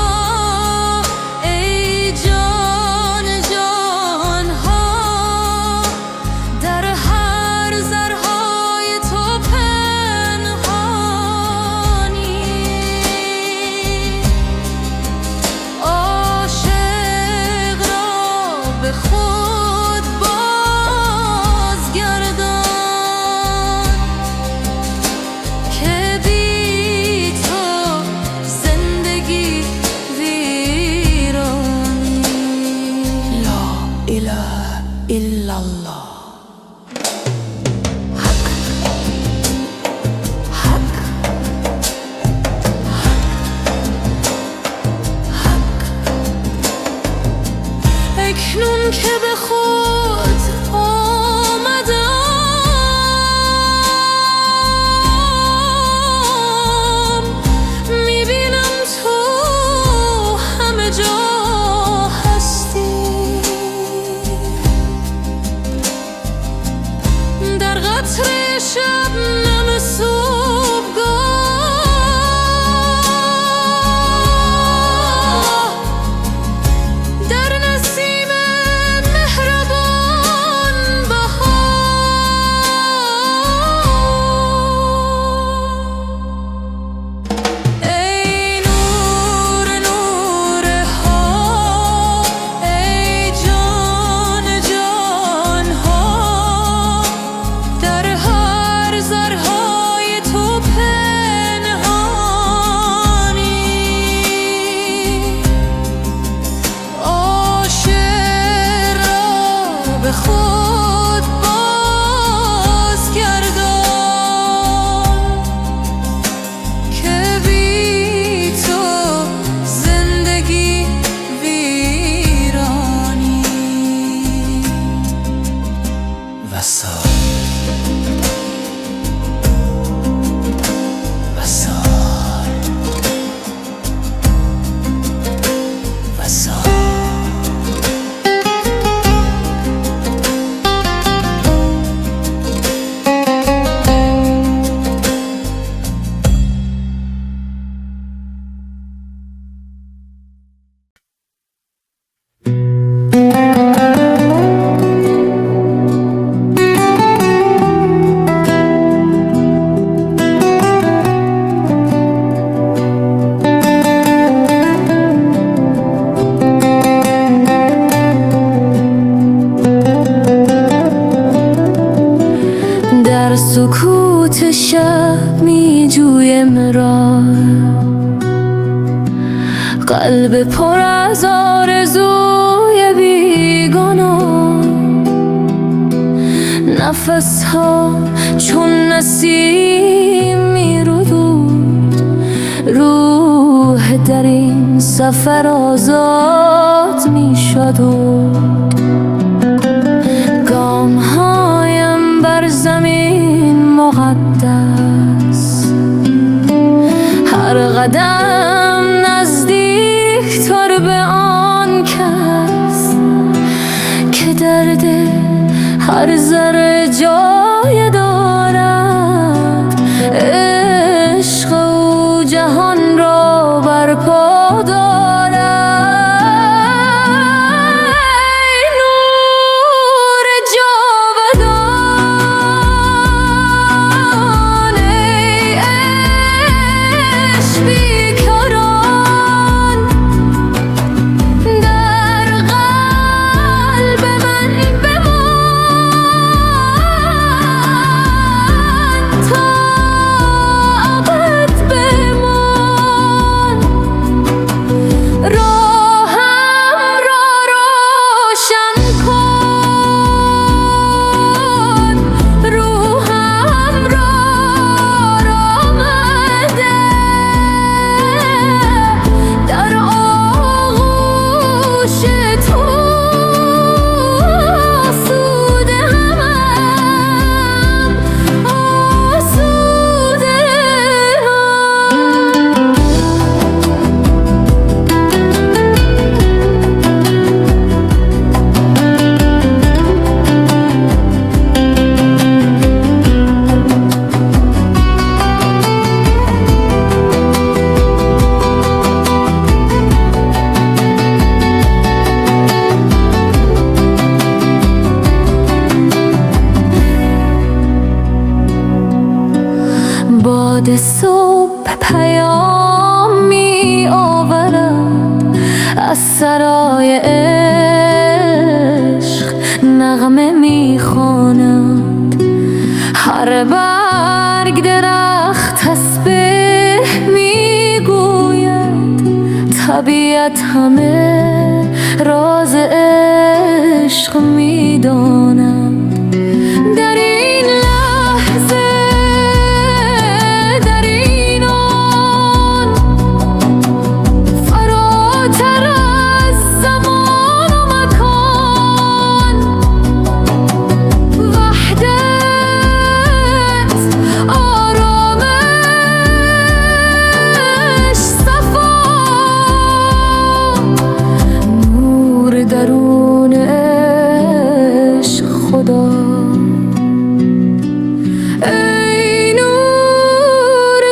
توی مرار، قلب پر از آرزوی بیگانا، نفس ها چون نسیم می‌رود، روح در این سفر آزاد می‌شد. گام هایم بر زمین مقدس، هر قدم نزدیک تر به آن کس که درد هر ذره جای دارد. عشق او جهان را برپا دارد. ای نور جاودان، ای عشق بیکران، در قلب من بمان، تا ابد بمان. راهم را روشن کن، روحم را آمده، در آغوش تو آسوده هم، آسوده باد صبح پیام می آورد، از سرای عشق نغمه می خواند. هر برگ درخت تسبیح می گوید، طبیعت همه راز عشق می داند. در این لحظه، در این آن، فراتر از زمان و مکان، وحدت، آرامش، صفا، نور درون عشق خدا. ای نور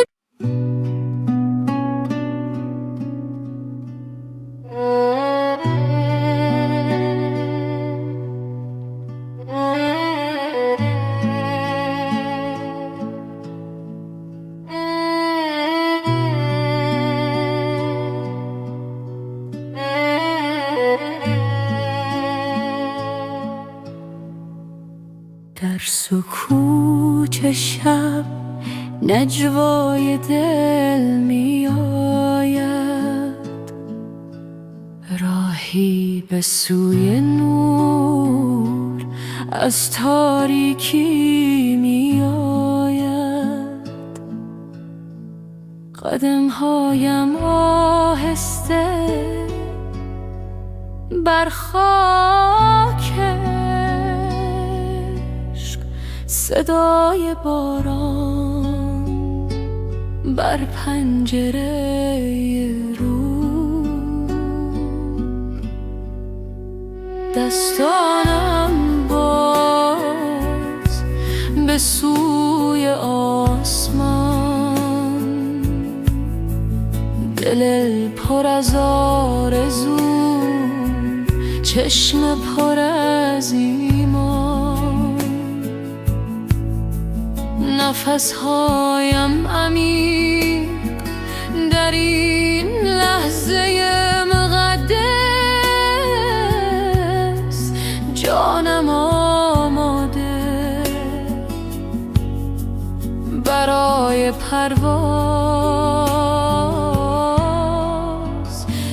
در سکوت شب نجوای دل می آید، راهی به سوی نور از تاریکی می آید. قدم هایم آهسته بر خاک عشق، صدای باران بر پنجره رو، دستانم باز به سوی آسمان، دل پر از آرزو، چشم پر از ایمان. نفس هایم عمیق در این لحظه مقدس، جانم آماده برای پرواز.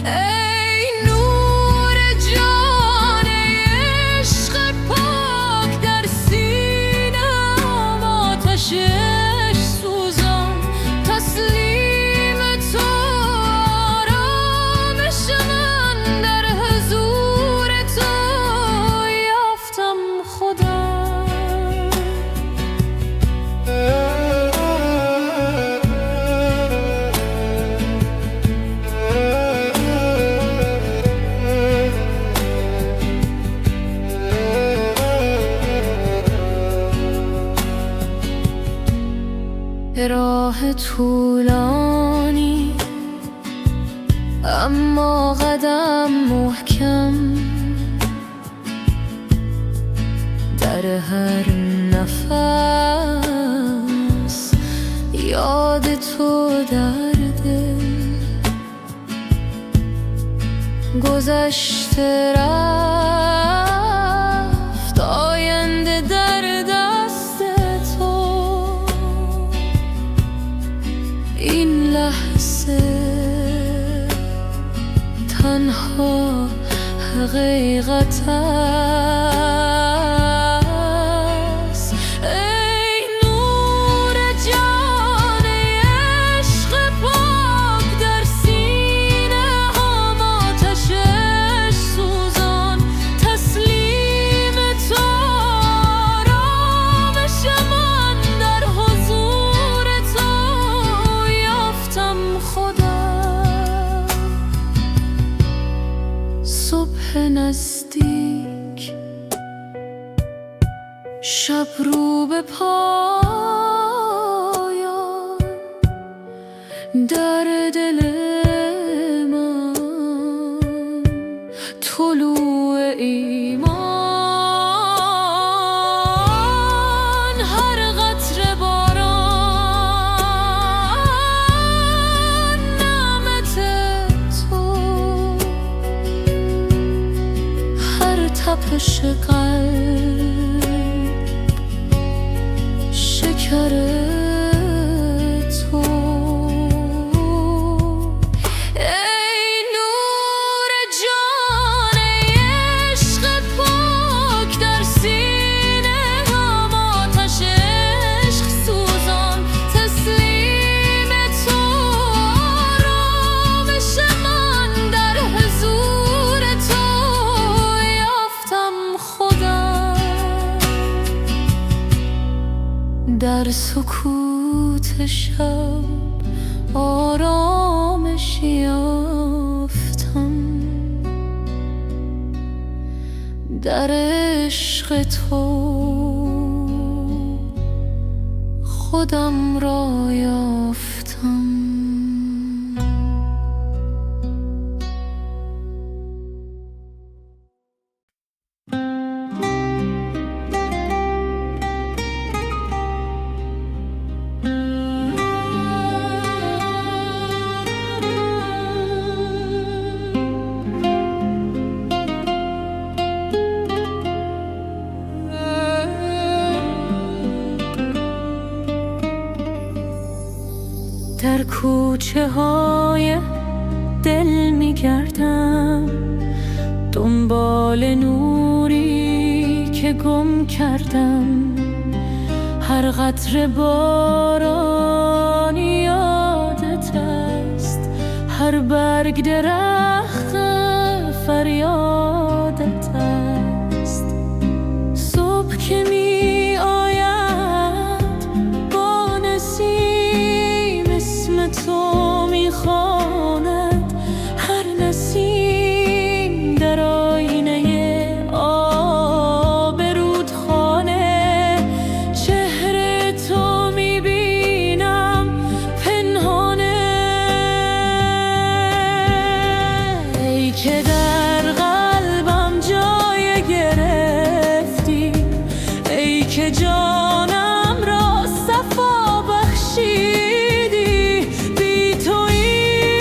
ای نور جان عشق پاک در سینه‌ام، آتشش سوزان تسلیم تو، آرامش من در حضور تو یافتم خودم. راه طولانی اما قدم محکم، در هر نفس یاد تو در دل. گذشته رفت، آینده در دست تو. این لحظه تنها حقیقت است. ای نور جان عشق پاک در سینه‌ام، آتشش سوزان تسلیم تو، آرامش من در حضور تو یافتم خودم. صبح نزدیک، شب رو به پایان، در دل من طلوع ایمان. هر قطره باران نعمت تو، هر تپش قلب شکر تو. ای نور جان عشق پاک در سینه‌ام، آتش عشق سوزان تسلیم تو، آرامش من در حضور تو یافتم خودم. در سکوت شب آرامش یافتم، در عشق تو خودم را یافتم. در کوچه های دل می گردم، دنبال نوری که گم کردم. هر قطره باران یادت است، هر برگ درخت فریادت است. صبح که می آید با نسیم اسم تو می خواند، هر نسیم در آینه آب رودخانه. چهره تو می بینم پنهانه، ای که در قلبم جای گرفتی، ای که جانم را صفا بخشیدی. بی تو این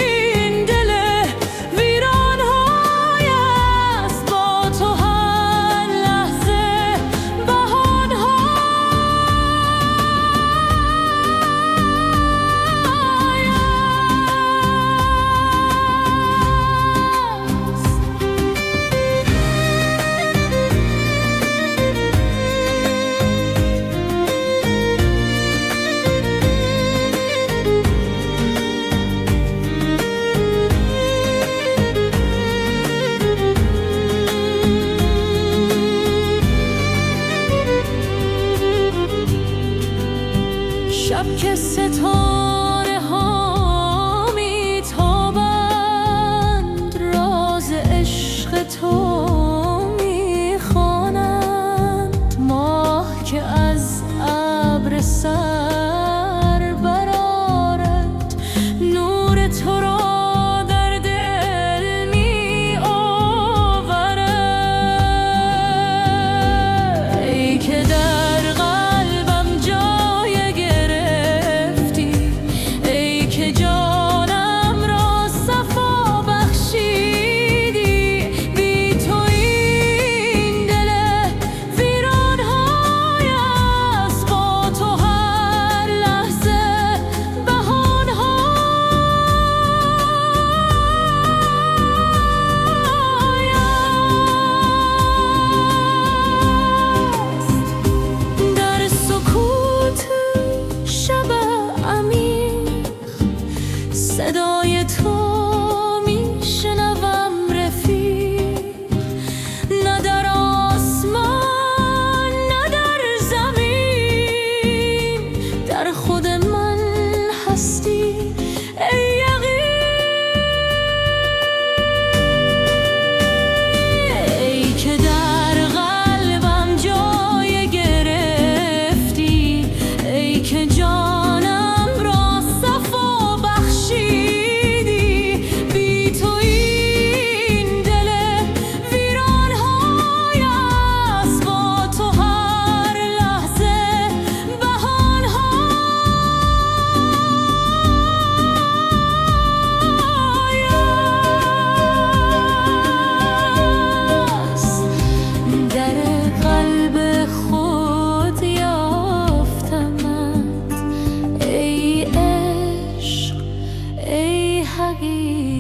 که جانم را صفا بخشیدی. بی تو این دل ویران‌های است، با تو هر لحظه بهانه‌های است. در سکوت شب عمیق صدای تو میشنوم رفیق، نه در آسمان نه در زمین، در خود من هستی ای یقین. ای که در قلبم جای گرفتی، ای که جانم را صفا بخشیدی. بی تو این دل ویران‌های است، با تو هر لحظه بهانه‌های است. در قلب خود یافتمت ای عشق، ای حقیقت.